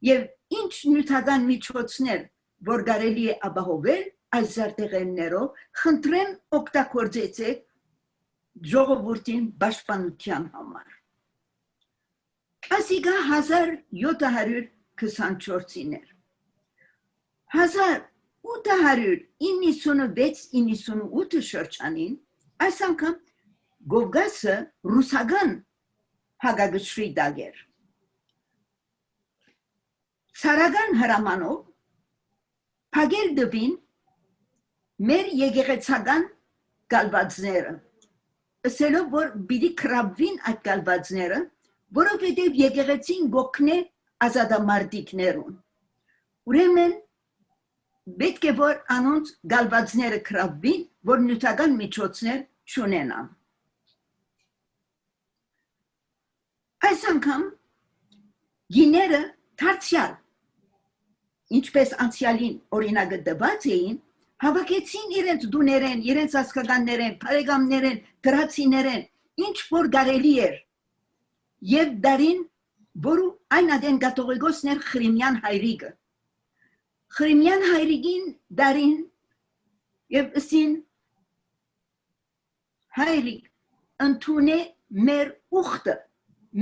Speaker 2: եւ ինչ նյութական միջոցներ որ կարելի է ապահովել այս զարտեղեններով խնդրեն օգտագործեցեք ժողովրդին պաշտպանության համար ասիգա 1724-ին էր 1896-98 շրջանին այս անգամ Գովգասը ռուսական հագագշրի դագեր ցարական հրամանով փագել դվին մեր եկեղեցական գալվածները ասելով որ բիդի կրաբվին այդ գալվածները որովհետև եկեղեցին գոքնե ազատամարտիկներուն ուրեմն պետք է որ անոնց գալվածները կրաբվին որ նյութական միջոցներ չունենան այս անգամ գիները դարձյալ ինչպես անցյալին օրինակը դված էին հավաքեցին իրենց դուներեն իրենց ասկականներեն բարեկամներեն դրացիներեն ինչ որ կարելի էր եւ դարին որու այն ադեն կաթողիկոսներ Խրիմյան հայրիկը Խրիմյան հայրիկին դարին եւ ասին հայրիկ ընդունե մեր ուխտը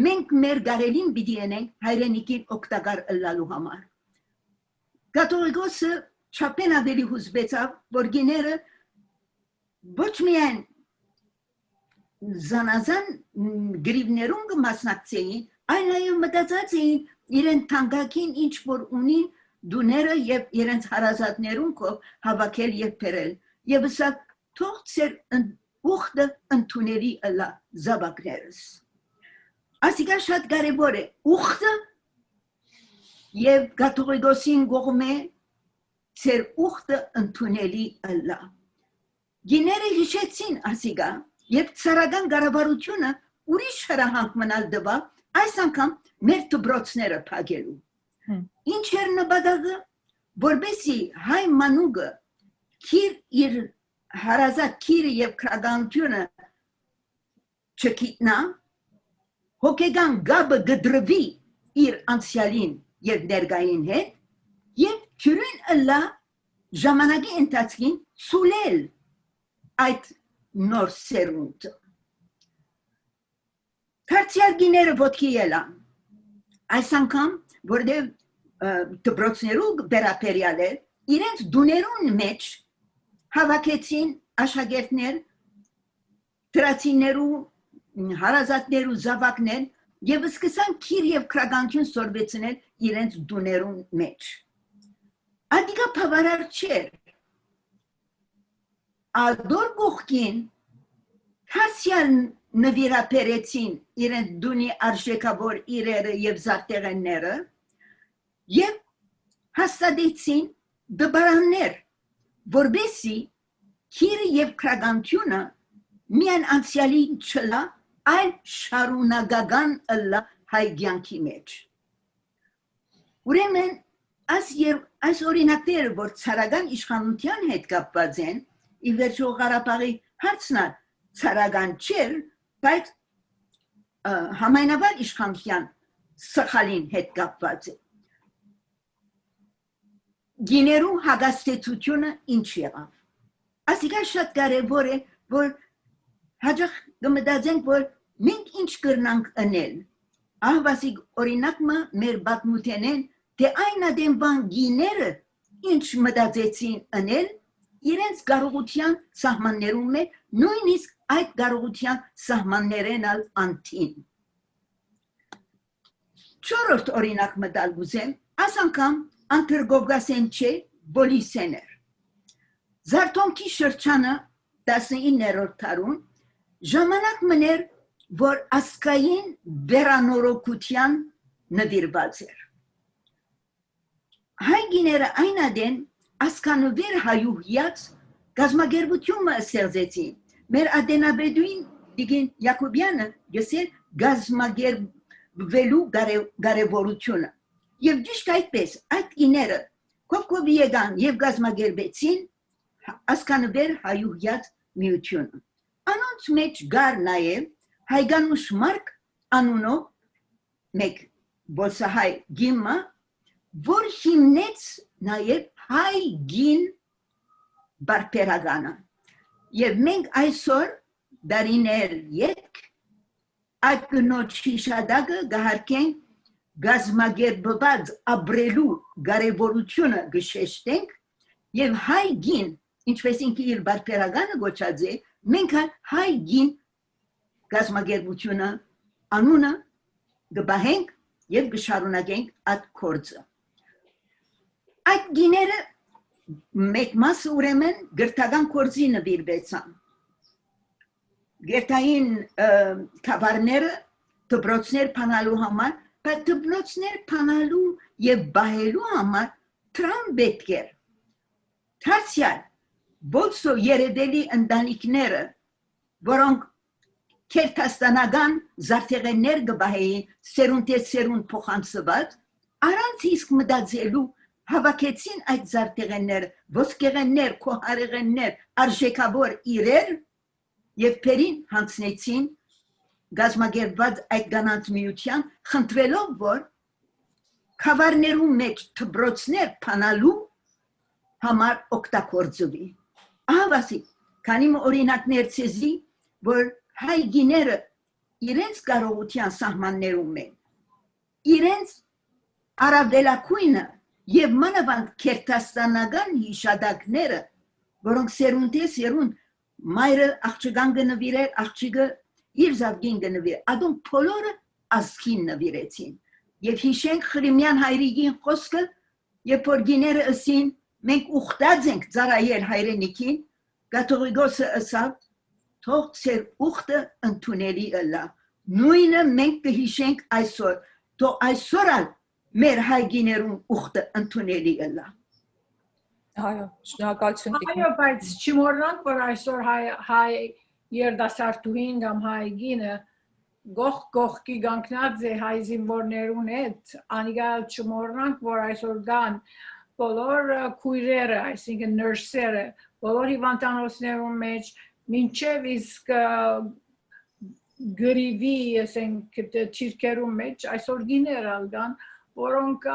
Speaker 2: մենք մեր գարելին պիտի ենենք հայրենիքին օգտակար ըլլալու համար Կաթողիկոսը չափեն ավելի հուզվեցավ, որ գիները ոչ միայն զանազան գրիվներուն կմասնակցեին, այլ նաև մտածած էին իրեն թանկագին ինչ որ ունի դուները եւ իրենց հարազատներուն կով հավաքել եւ բերել եւ ասա թող ծեր ուխտը ընդունելի ըլա զաբակներս ասիկա շատ կարևոր է ուխտը եւ կաթողիկոսին կողմէ ծեր ուխտը ընդունելի ըլա գիները հիշեցին ասիկա եւ ցարական կառավարությունը ուրիշ հրահանգ մնալ դվա այս անգամ մեր դպրոցները փակելու ինչ էր նպատակը որբեսի հայ մանուկը քիր իր հարազատ քիրը եւ քրագանությունը չգիտնա հոգեգան գաբը գդրվի իր անցյալին եւ ներկային հետ եւ քյուրին ըլլա ժամանակի ընթացքին սուլել այդ նոր սերունդը Քարտիարգիները ոտքի ելան այս անգամ որտեղ
Speaker 5: դպրոցներու վերաբերյալ էր, իրենց դուներուն մեջ հավաքեցին աշակերտներ, դրացիներու, հարազատներու զավակներ եւ սկսան քիր եւ քրագանություն սորվեցնել իրենց դուներուն մեջ։ Ադիգա բավարար չէր։ Ադոր գողքին հասյալ նվիրապերեցին իրենց դունի արժեքավոր իրերը եւ զարտեղենները եւ հաստատեցին դպարաններ, որբեսի քիրը եւ քրագանությունը միան անցյալին չլա, այլ շարունակական ըլլա հայ կյանքի մեջ։ Ուրեմն այս օրինակները, որ ցարական իշխանության հետ կապված են, ի վերջո Ղարաբաղի հարցն ցարական չէր, բայց համայնավար իշխանության սխալին հետ կապված է։ Գիներու հագաստեցությունը ինչ եղավ։ Ասիկա շատ կարևոր է, որ հաջող կմտածենք, որ մենք ինչ կրնանք անել։ Ահվասիկ օրինակը մեր պատմութենեն, թե այն ադենվան գիները ինչ մտածեցին անել, իրենց կարողության սահմաններում է, նույնիսկ այդ կարողության սահմաններեն ալ անտին։ Չորրորդ օրինակ մտալ գուզեմ, աս անգամ անտրգովգասեն չէ բոլիսեներ։ Զարթոնքի շրջանը 19-րդ դարուն ժամանակ մներ, որ ասկային վերանորոգության նվիրված էր։ Հայ գիները այն ադեն ասկանուվեր հայուհյաց գազմագերբությունը սերձեցին։ Մեր ադենաբեդուին դիգին Յակոբյանը գսեր գազմագերբվելու կարևորությունը։ Եվ ճիշտ այդպես այդ գիները կովկովի եկան եւ գազմագերբեցին ասկանուվեր հայուհյաց միությունը։ Անոնց մեջ գար նաև հայգանուշ մարկ անունով մեկ բոսահայ գիմը, որ հիմնեց նաև հայ գին բարբերականը։ Եվ մենք այսօր դարիներ ետք այդ կնոջ հիշադակը գահարկենք գազմագերբված ապրելու կարևորությունը գշեշտենք եւ հայ գին, ինչպես ինքը իր բարբերականը գոչած է, մենք հայ գին գազմագերբությունը անունը գբահենք եւ գշարունակենք այդ կորձը։ Այդ գիները մեկ մասը ուրեմն գրթական կորձի նվիրվեցան։ Գրթային կավարները դպրոցներ փանալու համար, բայց դպրոցներ փանալու եւ բահելու համար տրամ պետք էր։ Թարցյալ բոլսո երևելի ընտանիքները, որոնք քերթաստանական զարթեղեններ գբահեին սերունդե սերունդ փոխանցված, առանց իսկ մտածելու հավաքեցին այդ զարթեղենները, ոսկեղեններ, քոհարեղեններ, արժեքավոր իրեր եւ փերին հանցնեցին գազմագերբված այդ կանանց միության, խնդրելով, որ խավարներու մեջ դպրոցներ փանալու համար օգտագործվի։ Ահավասիկ, քանի օրինակներ ցեզի, որ հայ գիները իրենց կարողության սահմաններում են, իրենց արաբելակույնը եւ մանավանդ քերթաստանական հիշադակները, որոնք սերունդե սերունդ մայրը աղջկան կնվիրեր, աղջիկը իր զավգին կնվիրեր, ադում բոլորը ազգին նվիրեցին։ Եվ հիշենք Խրիմյան հայրիկին խոսքը, երբ որ գիները ըսին, մենք ուխտած ենք ծառայել հայրենիքին, կաթողիկոսը ըսավ, թող ծեր ուխտը ընդունելի ըլլա։ Նույնը մենք կհիշենք այսօր, թող այսօր ալ մեր հայ գիներուն ուխտը ընդունելի ըլլա։
Speaker 1: Այո, շնորհակալություն։
Speaker 2: Այո, բայց չմոռանանք, որ այսօր հայ երդասարտուհին կամ հայ գինը գողքի գանկնած է հայ զինվորներուն հետ, անիգալ չմոռանանք, որ այսօր կան բոլոր քույրերը, այսինքն նրսերը, բոլոր հիվանդանոցներուն մեջ, մինչև իսկ գրիվի, ասենք, թիրքերուն մեջ, այսօր գիներ ալգան, որոնք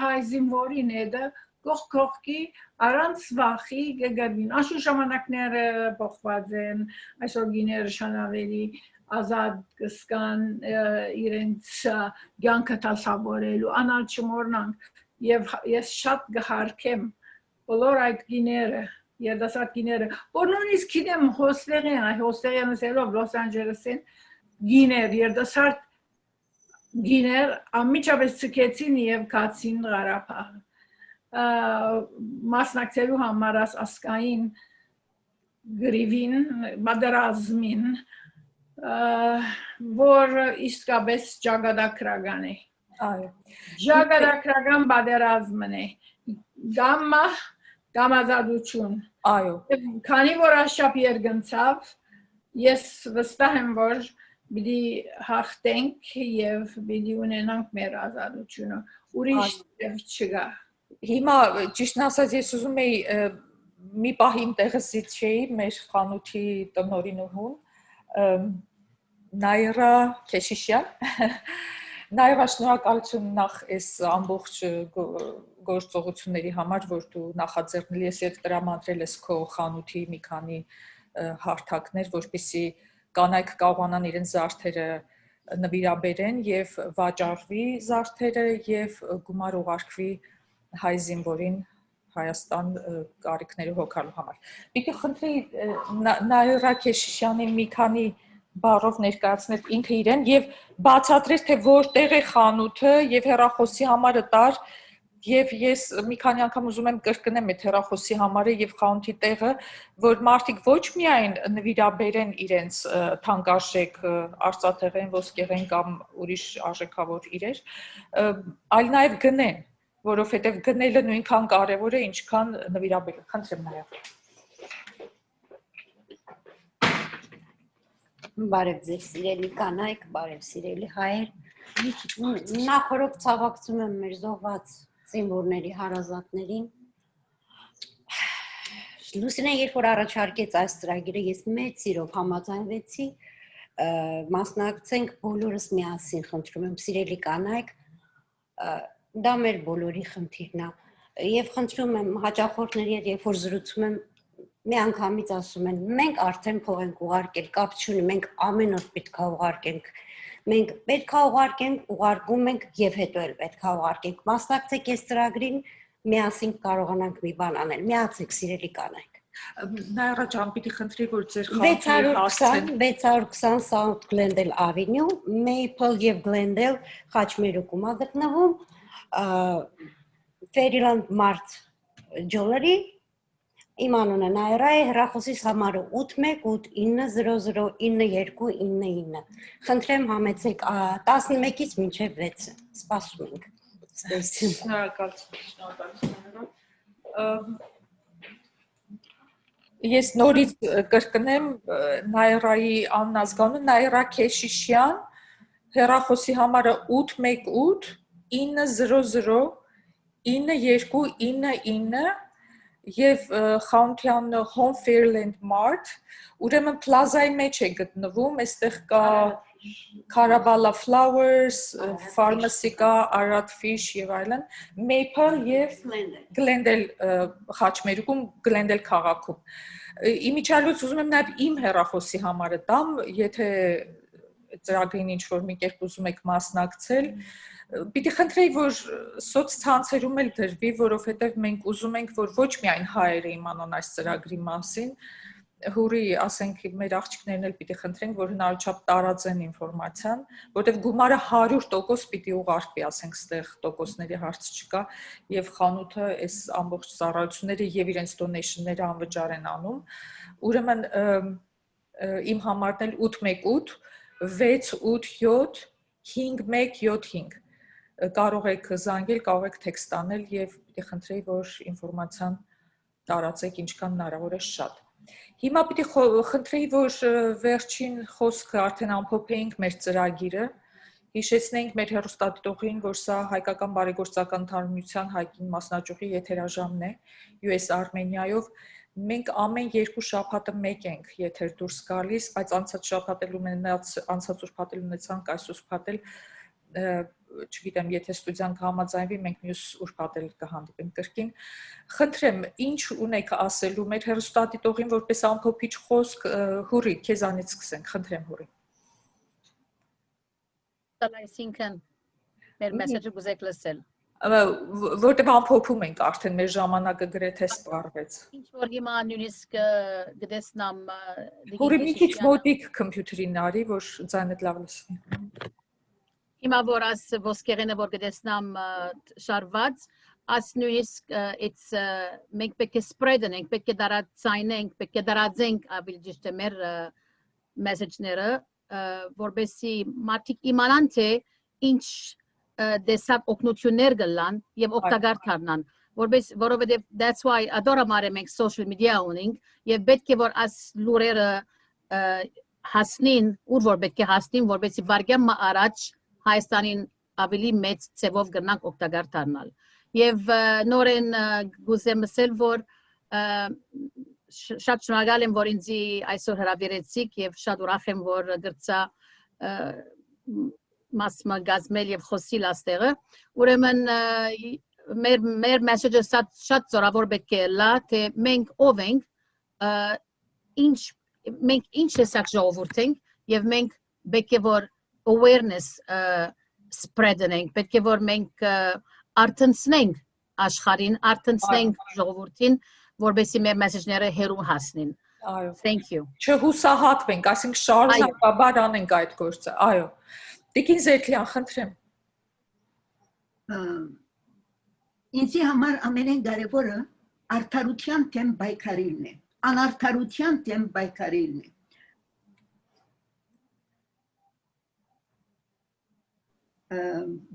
Speaker 2: հայ զինվորին հետը գողքի առանց վախի գգրվին։ Աշխու ժամանակները փոխված են, այսօր գիները շանավելի ազատ կսկան իրենց կյանքը դասավորելու անալ չմոռնանք եւ ես շատ գհարկեմ բոլոր այդ գիները երդասարդ գիները որ նույնիսկ գիտեմ հոստեղեն ասելով Լոս Անջելեսին գիներ երդասարդ գիներ ամիջապես ցկեցին եւ կացին Ղարաբաղ մասնակցելու համար ասկային գրիվին մադրազմին որ իսկապես ճակատագրական է
Speaker 1: այո
Speaker 2: ճակատագրական պատերազմն է Գամազադություն
Speaker 1: այո
Speaker 2: քանի որ աշխապ երգնցավ ես վստահ եմ որ պիտի հաղթենք եւ պիտի ունենանք մեր ազատությունը ուրիշ չկա
Speaker 1: հիմա ճիշտն ասած ես ուզում էի մի պահ իմ տեղը զիջեի մեր խանութի տնօրինուհուն Նայրա Քեշիշյան Նայրա շնորհակալություն նախ այս ամբողջ գործողությունների համար որ դու նախաձեռնել ես եւ տրամադրել ես քո խանութի մի քանի հարթակներ որպեսզի կանայք կարողանան իրենց զարդերը նվիրաբերեն եւ վաճառվի զարդերը եւ գումար ուղարկվի հայ զինվորին Հայաստան կարիքները հոգալու համար։ Պիտի խնդրեի Նայրա Քեշիշյանի մի քանի բառով ներկայացնել ինքը իրեն եւ բացատրել թե որտեղ է խանութը եւ հեռախոսի համարը տար եւ ես մի քանի անգամ ուզում եմ կրկնեմ այդ հեռախոսի համարը եւ խանութի տեղը որ մարդիկ ոչ միայն նվիրաբերեն իրենց թանկարժեք արծաթեղեն, ոսկեղեն կամ ուրիշ արժեքավոր իրեր, այլ նաեւ գնեն, որովհետեւ գնելը նույնքան կարեւոր է, ինչքան նվիրաբերելը։ Խնդրեմ նաեւ։
Speaker 6: Բարև ձեզ սիրելի կանայք, բարև սիրելի հայեր։ Նախորդ ցավակցում եմ մեր զոհված զինվորների հարազատներին։ Լուսինեն երբ որ առաջարկեց այս ծրագիրը, ես մեծ սիրով համաձայնվեցի, մասնակցենք բոլորս միասին, խնդրում եմ սիրելի կանայք, դա մեր բոլորի խնդիրն է։ Եվ խնդրում եմ հաճախորդների հետ, երբ որ զրուցում եմ, մի անգամից ասում են, մենք արդեն փող ենք ուղարկել, կապ չունի, մենք ամեն օր պետք է ուղարկենք, մենք պետք է ուղարկենք, ուղարկում ենք եւ հետո էլ պետք է ուղարկենք։ Մասնակցեք այս ծրագրին, միասին կարողանանք մի բան անել։ Միացեք սիրելի կանայք։
Speaker 1: Նայրա ջան, պիտի խնդրի որ ձեր խանութի հասցեն
Speaker 6: 620 South Glendale Avenue, Maple եւ Glendale խաչմերուկում է գտնվում, Fairyland Mart Jewelry Իմ անունը Նայրա է, հեռախոսիս համարը 819009299։ Խնդրեմ համեցեք 11-ից մինչև 6-ը։ Սպասում ենք։
Speaker 1: Շնորհակալություն։ Ես նորից կրկնեմ Նայրայի աննազգանունը Նայրա Քեշիշյան, հեռախոսի համարը 818 900 9299 Եվ խանությանն Home Fairland Mart, ուրեմն պլազայի մեջ է գտնվում, այստեղ կա Carabala Flowers, Pharmacy կա, Arad Fish եւ այլն, Maple եւ Glendale խաչմերուկում, Glendale քաղաքում։ Իմիջիալոց ուզում եմ նաեւ իմ հեռախոսի համարը տամ, եթե ծրագրին ինչ-որ մի կերպ ուզում եք մասնակցել, Պիտի խնդրեի, որ սոցցանցերում էլ դրվի, որովհետև մենք ուզում ենք, որ ոչ միայն հայերը իմանան այս ծրագրի մասին, հուրի, ասենք, մեր աղջիկներն էլ պիտի խնդրենք, որ հնարավորինչափ տարածեն ինֆորմացիան, որովհետև գումարը 100% պիտի ուղարկվի, ասենք, ստեղ տոկոսների հարց չկա, եւ խանութը այս ամբողջ ծառայությունները եւ իրենց donation-ները անվճար են անում։ Ուրեմն իմ համարն էլ 818 687 5175 Կարող եք զանգել, կարող եք տեքստ անել եւ պիտի խնդրեի, որ ինֆորմացիան տարածեք ինչքան հնարավոր է շատ։ Հիմա պիտի խնդրեի, որ վերջին խոսքը արդեն ամփոփեինք մեր ծրագիրը, հիշեցնենք մեր հեռուստադիտողին, որ սա հայկական բարեգործական ընդհանրության հայկին մասնաճյուղի եթերաժամն է US Armenia-ով։ Մենք ամեն 2 շաբաթը մեկ ենք եթեր դուրս գալիս, բայց անցած շաբաթել ունեցանք այսօր շաբաթել չգիտեմ, եթե ստուդիան կհամաձայնվի, մենք մյուս ուրբաթ կհանդիպենք կրկին։ Խնդրեմ, ինչ ունեք ասելու մեր հեռուստադիտողին որպես ամփոփիչ խոսք, Հուրի, քեզանից սկսենք, խնդրեմ Հուրի։
Speaker 3: Այսինքն մեր մեսեջը գուզեք լսել։
Speaker 1: Որտեղ ամփոփում ենք արդեն մեր ժամանակը գրեթե սպառվեց։
Speaker 3: Ինչ որ հիմա նույնիսկ գտեսնամ
Speaker 1: Հուրի մի քիչ մոտիկ քամփյուտերին արի, որ ձայնդ լավ լսվի։
Speaker 3: Հիմա որ աս ոսկեղենը որ գտեսնամ շարված, աս նույնիսկ it's մենք պետք է սպրեդենք, պետք է դարացայնենք, պետք է դարածենք ավելի ճիշտ է մեր մեսեջները, որբեսի մարդիկ իմանան թե ինչ դեսակ օգնություններ գլան եւ օգտակար դառնան որովհետեւ that's why adora մենք social media ունենք եւ պետք է որ աս լուրերը հասնին ուր որ պետք է հասնին որբեսի վարգյամ առաջ Հայաստանին ավելի մեծ ծավով գնանք օգտակար դառնալ եւ նորեն գուզեմ ասել որ շատ շնորհակալ եմ որ ինձ այսօր հրավիրեցիք եւ շատ ուրախ եմ որ գրծա մասմա գազմել եւ խոսիլ աստեղը ուրեմն մեր մեսեջը շատ զորավոր պետք է լա թե մենք ով ենք ինչ տեսակ ժողովուրդ ենք եւ մենք պետք է որ awareness spread-ենք պետք է որ մենք արտնցնենք աշխարհին արտնցնենք ժողովրդին որբեսի մեր մեսեջները հերու հասնին
Speaker 1: այո
Speaker 3: thank you
Speaker 1: չհուսահատվենք այսինքն շարունակաբար անենք այդ գործը այո Տիկին Զեյթլյան, խնդրեմ։
Speaker 5: Ինձի համար ամենեն կարևորը արդարության դեմ պայքարելն է, անարդարության դեմ պայքարելն է։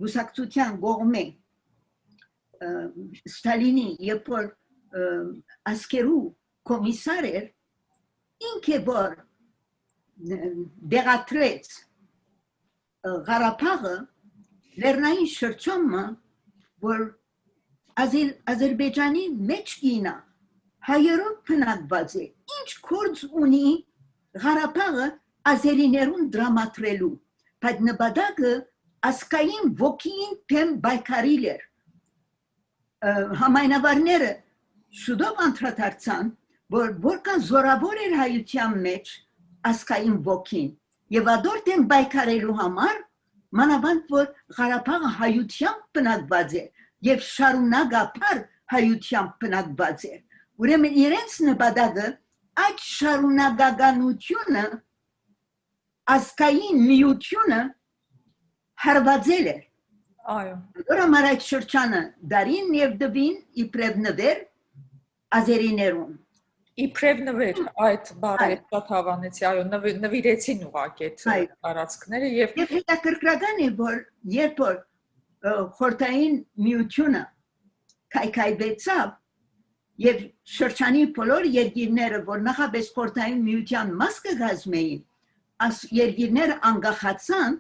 Speaker 5: Գուսակցության կողմէ Ստալինի երբ որ ասկերու կոմիսար էր, ինքը որ դեղատրեց Ղարաբաղը լեռնային շրջանը որ Ադրբեջանի մեջ գինա հայերով բնակված է ինչ կորձ ունի Ղարաբաղը ազերիներուն դրամատրելու բայց նպատակը ասկային ոգին դեմ պայքարել էր համայնավարները շուտով անդրադարձան որ որքան զորավոր էր հայության մեջ ասկային ոգին եւ ադոր դեմ պայքարելու համար մանավանդ որ Ղարաբաղը հայությամբ բնակված է եւ շարունակապար հայությամբ բնակված է ուրեմն իրենց նպատակը այդ շարունակականությունը ասկային միությունը հարվածել է
Speaker 1: այո
Speaker 5: Որոմար այդ շրջանը դարին եւ դվին իբրև նվեր ազերիներուն
Speaker 1: իբրև նվեր այդ բառը շատ հավանեցի այո նվիրեցին ուղղակի այդ տարածքները եւ
Speaker 5: հետաքրքրական է որ երբ որ խորհրդային միությունը քայքայվեցավ եւ շրջանի բոլոր երկիրները որ նախապես խորհրդային միության մաս կգազմեին as երկիրները անկախացան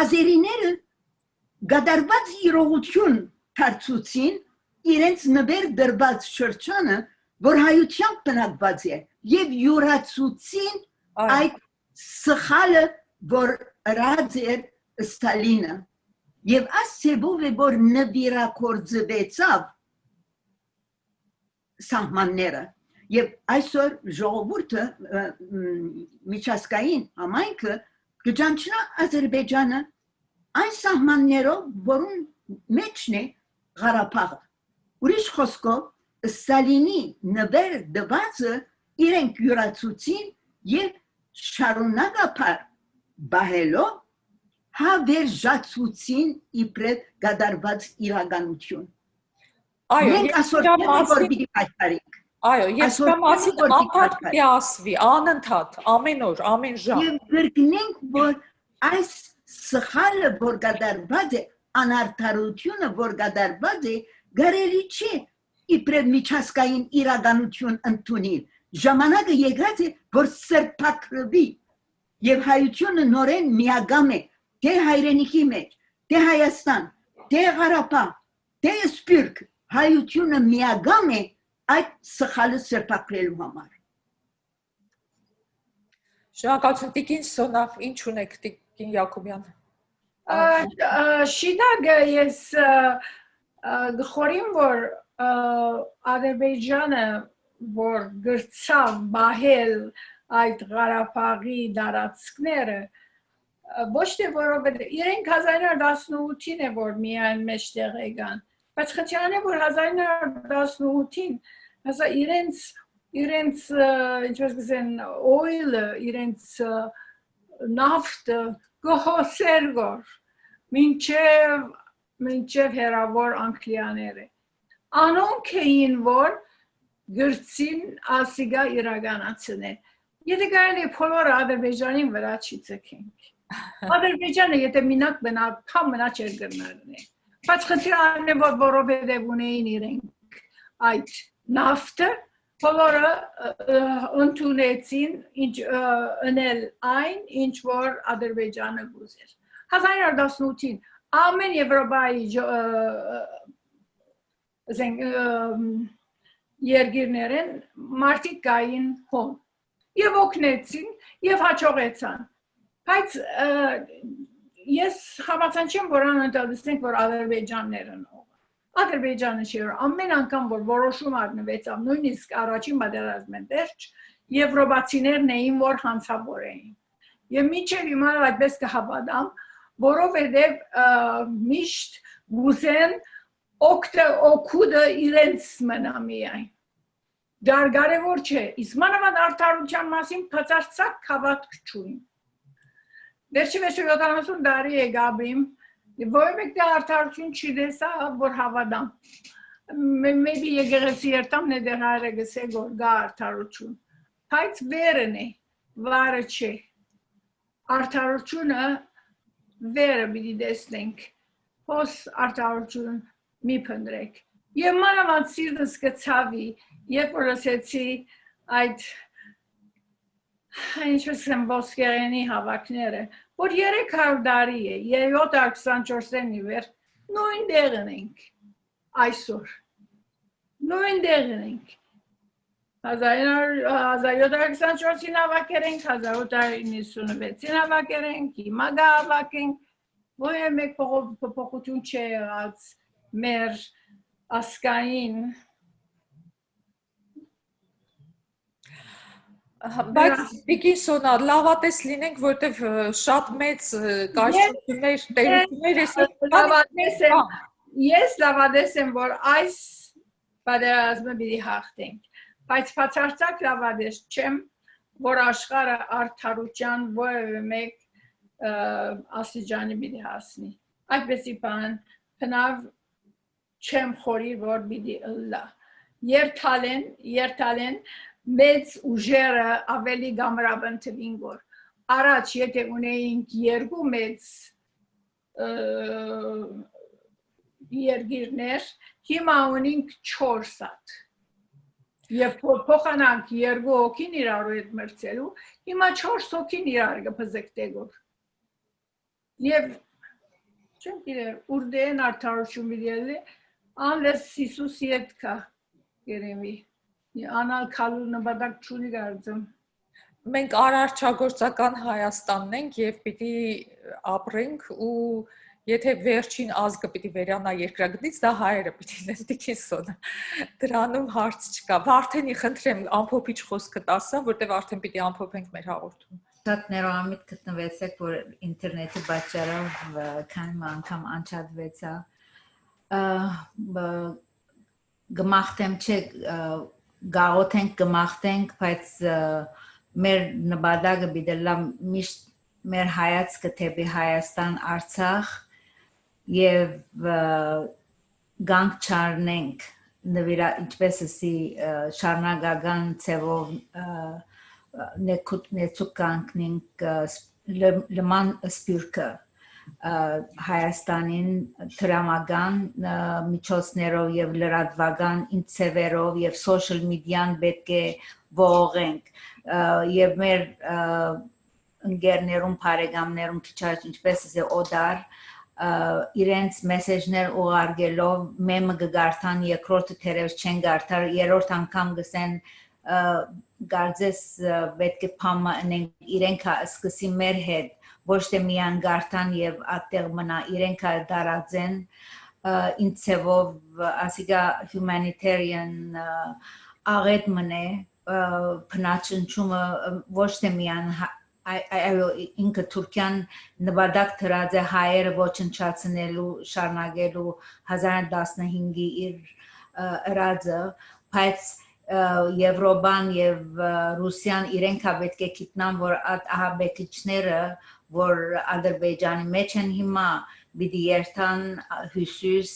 Speaker 5: ազերիները գդարված իրողություն դարձուցին իրենց նվեր դրված շրջանը որ հայությամբ բնակված է եւ յուրացուցին այդ սխալը որ ռաձ էր Ստալինը եւ ասեբով է որ նվիրակորձվեցավ սահմանները եւ այսօր ժողովուրդը միջազգային համայնքը կճանչնա Ադրբեջանը այն սահմաններով որուն մեջն է Ղարաբաղը ուրիշ խոսքով Ստալինի նվեր դվածը իրենք յուրացուցին եւ շարունակապար բահելով հավերժացուցին իբրև գդարված իրականություն
Speaker 1: այո
Speaker 5: մենք ասորտենք
Speaker 1: այո ես կամասին անընդհատ պիասվի անընդհատ ամեն օր ամեն ժամ
Speaker 5: եւ գրկնենք որ այս սխալը որ գդարված է անարդարությունը որ գդարված է գարելի չի իբրև միջազգային իրականություն ընդունել ժամանակը եկած է որ սրբակրվի եւ հայությունը նորեն միագամ է թե հայրենիքի մեջ թե Հայաստան թե Ղարաբաղ թե Սփյուռք հայությունը միագամ է այդ սխալը սրբակրելու համար
Speaker 1: Շնորհակալություն Տիկին Սոնավ ինչ ունեք Տիկին Յակոբյան
Speaker 2: Շիդագը ես գխորին որ Ադրբեջանը որ գրծավ բահել այդ Ղարաբաղի դարածքները ոչ թե որովհետև իրենք 1918-ին է որ միայն մեջտեղ եկան, բայց խնդիրն է որ 1918-ին հեսա իրենց ինչպես կսեն օիլը, իրենց նավթը գոհոսեր գոր մինչև հերավոր անգլիաները անոնք էին որ գրծին ասիգա իրականացնել եթե կարելի է բոլորը Ադրբեջանին վրա չի ցկենք Ադրբեջանը եթե մինակ մնա չէր գնալու բայց խնդիրն է որ որովհետև ունեին իրենք այդ նավթը բոլորը ընդունեցին ընել այն ինչ որ Ադրբեջանը գուզեր 1918-ին ամեն Եվրոպայի երկիրներեն մարդիկ կային հոն եւ օգնեցին եւ հաջողեցան բայց ես հավատան չեմ որ անընդհանրենք որ Ադրբեջաններն Ադրբեջանը չէ ամեն անգամ որ որոշում առնվեցավ նույնիսկ առաջին պատերազմեն դերջ եվրոպացիներն էին որ հանցավոր էին եւ մինչեւ հիմա այդպես կհավատամ որովհետև միշտ գուզեն օգուտը իրենց մնա միայն դա կարևոր չէ իսկ մանավանդ արդարության մասին բացարձակ հավատք չունի վերջի 70 տարի է գաբրիմ որևէ արդարություն չտեսա որ հավատամ maybe եկեղեցի երթամ ներ հայրը գսե որ գա արդարություն բայց վերն է վարը չէ արդարությունը վերը պիտի տեսնենք հոս արդարություն մի փնտրեք եւ մանավանդ սիրտս կցավի երբ որ ասեցի այդ ինչպես եմ ոսկերենի հավաքները որ 300 տարի է 724-ին իվեր նույն դերն ենք այսօր նույն դերն ենք 1724-ին հավաքեր ենք 1896-ին հավաքեր ենք հիմա գա հավաքենք որը մեկ փոփոխություն չէ եղած մեր ասկային
Speaker 1: բայց Պիկիսոնա լավատես լինենք որտեվ շատ մեծ կարծիքներ տերություններ
Speaker 2: ես լավատես եմ որ այս պատերազմը պիտի հաղթենք բայց բացարձակ լավատես չեմ որ աշխարհը արդարության որևէ մեկ աստիճանի պիտի հասնի այդպեսի բան բնավ չեմ խորի որ պիտի լա երթալեն մեծ ուժերը ավելի գամրաբնթվին որ առաջ եթե ունեինք երկու մեծ երկիրներ հիմա ունենք 4 հատ եւ փոխանանք երկու հոգին իրար հետ մրցելու հիմա 4 հոգին իրար կփզկտեգոր եւ չեմ գիտեր ուրդեն արդարություն միլիելի անլես Հիսուս հետ կա երևի անալ քալու նպատակ չունի կարծում
Speaker 1: մենք արարչագործական Հայաստանն ենք եւ պիտի ապրենք ու եթե վերջին ազգը պիտի վերանա երկրագնդից դա հայերը պիտի լինեն Պիկիսոնը դրանում հարց չկա Վարդենի խնդրեմ ամփոփիչ խոսքը տասա որտեվ արդեն պիտի ամփոփենք մեր հաղորդումը
Speaker 4: Շատ ներողամիտ գտնվեցեք որ ինտերնետի պատճառով քանի անգամ անջատվեցա գմախտեմ չէ գաղութենք գմախտենք բայց մեր նպատակը պիտի լա միշտ մեր հայացքը դեպի Հայաստան Արցախ եւ գանք չառնենք նվիրա ինչպես էսի շարնագական ցևով նեցուկանքնինք լման սպիրկը Հայաստանին դրամական միջոցներով եւ լրատվական ինտերվերով եւ social media-ն պետք է ողենք եւ մեր ընկերներուն բարեկամներուն քիչ ինչպես է օդար իրենց մեսեջներ ուղարկելով մեմը գարտան երկրորդը թերևս չեն գարտար երրորդ անգամ գսեն գարձես պետք է փամը իրենք սկսի մեր հետ ոչ թե միան գարտան եւ այդտեղ մնա իրենք դարածեն ինցեվով ասիգա humanitarian աղետ մնե փնաչնչումը ոչ թե միան ինքը Թուրքիան նպատակ դրած է հայերը ոչնչացնելու, շարունակելու 2015-ի իր ըրածը, բայց Եվրոպան եւ Ռուսիան իրենք պետք է գիտնան, որ ահաբեկիչները, որ Ադրբեջանի մեջ են հիմա, պիտի երթան հյուսիս,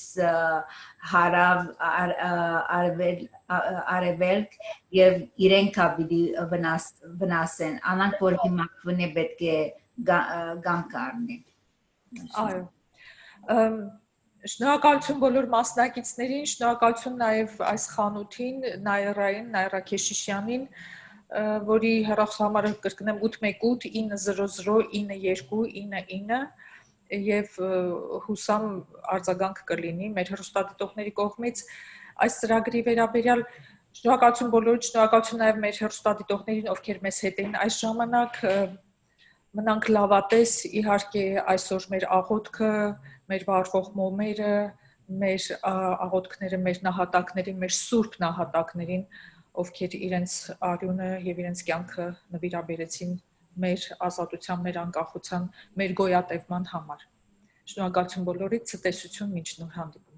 Speaker 4: հարավ, արևելք եւ իրենք պիտի վնասեն, անանք որ հիմա քվնե պետք է գամ կառնի։
Speaker 1: Այո։ Շնորհակալություն բոլոր մասնակիցներին, շնորհակալություն նաև այս խանութին, Նայրա Քեշիշյանին, որի հեռախոսահամարը կրկնեմ 818-900-9299 եւ հուսամ արձագանք կլինի մեր հեռուստադիտողների կողմից այս ծրագրի վերաբերյալ։ Շնորհակալություն բոլորիդ, շնորհակալություն նաև մեր հեռուստադիտողներին, ովքեր մեզ հետ էին այս ժամանակ։ Մնանք լավատես, իհարկե այսօր մեր աղոթքը, մեր վարվող մոմերը, մեր աղոթքները, մեր նահատակներին, մեր սուրբ նահատակներին, ովքեր իրենց արյունը եւ իրենց կյանքը նվիրաբերեցին մեր ազատության, մեր անկախության, մեր գոյատևման համար։ Շնորհակալություն բոլորիդ, ցտեսություն, մինչ նոր հանդիպում։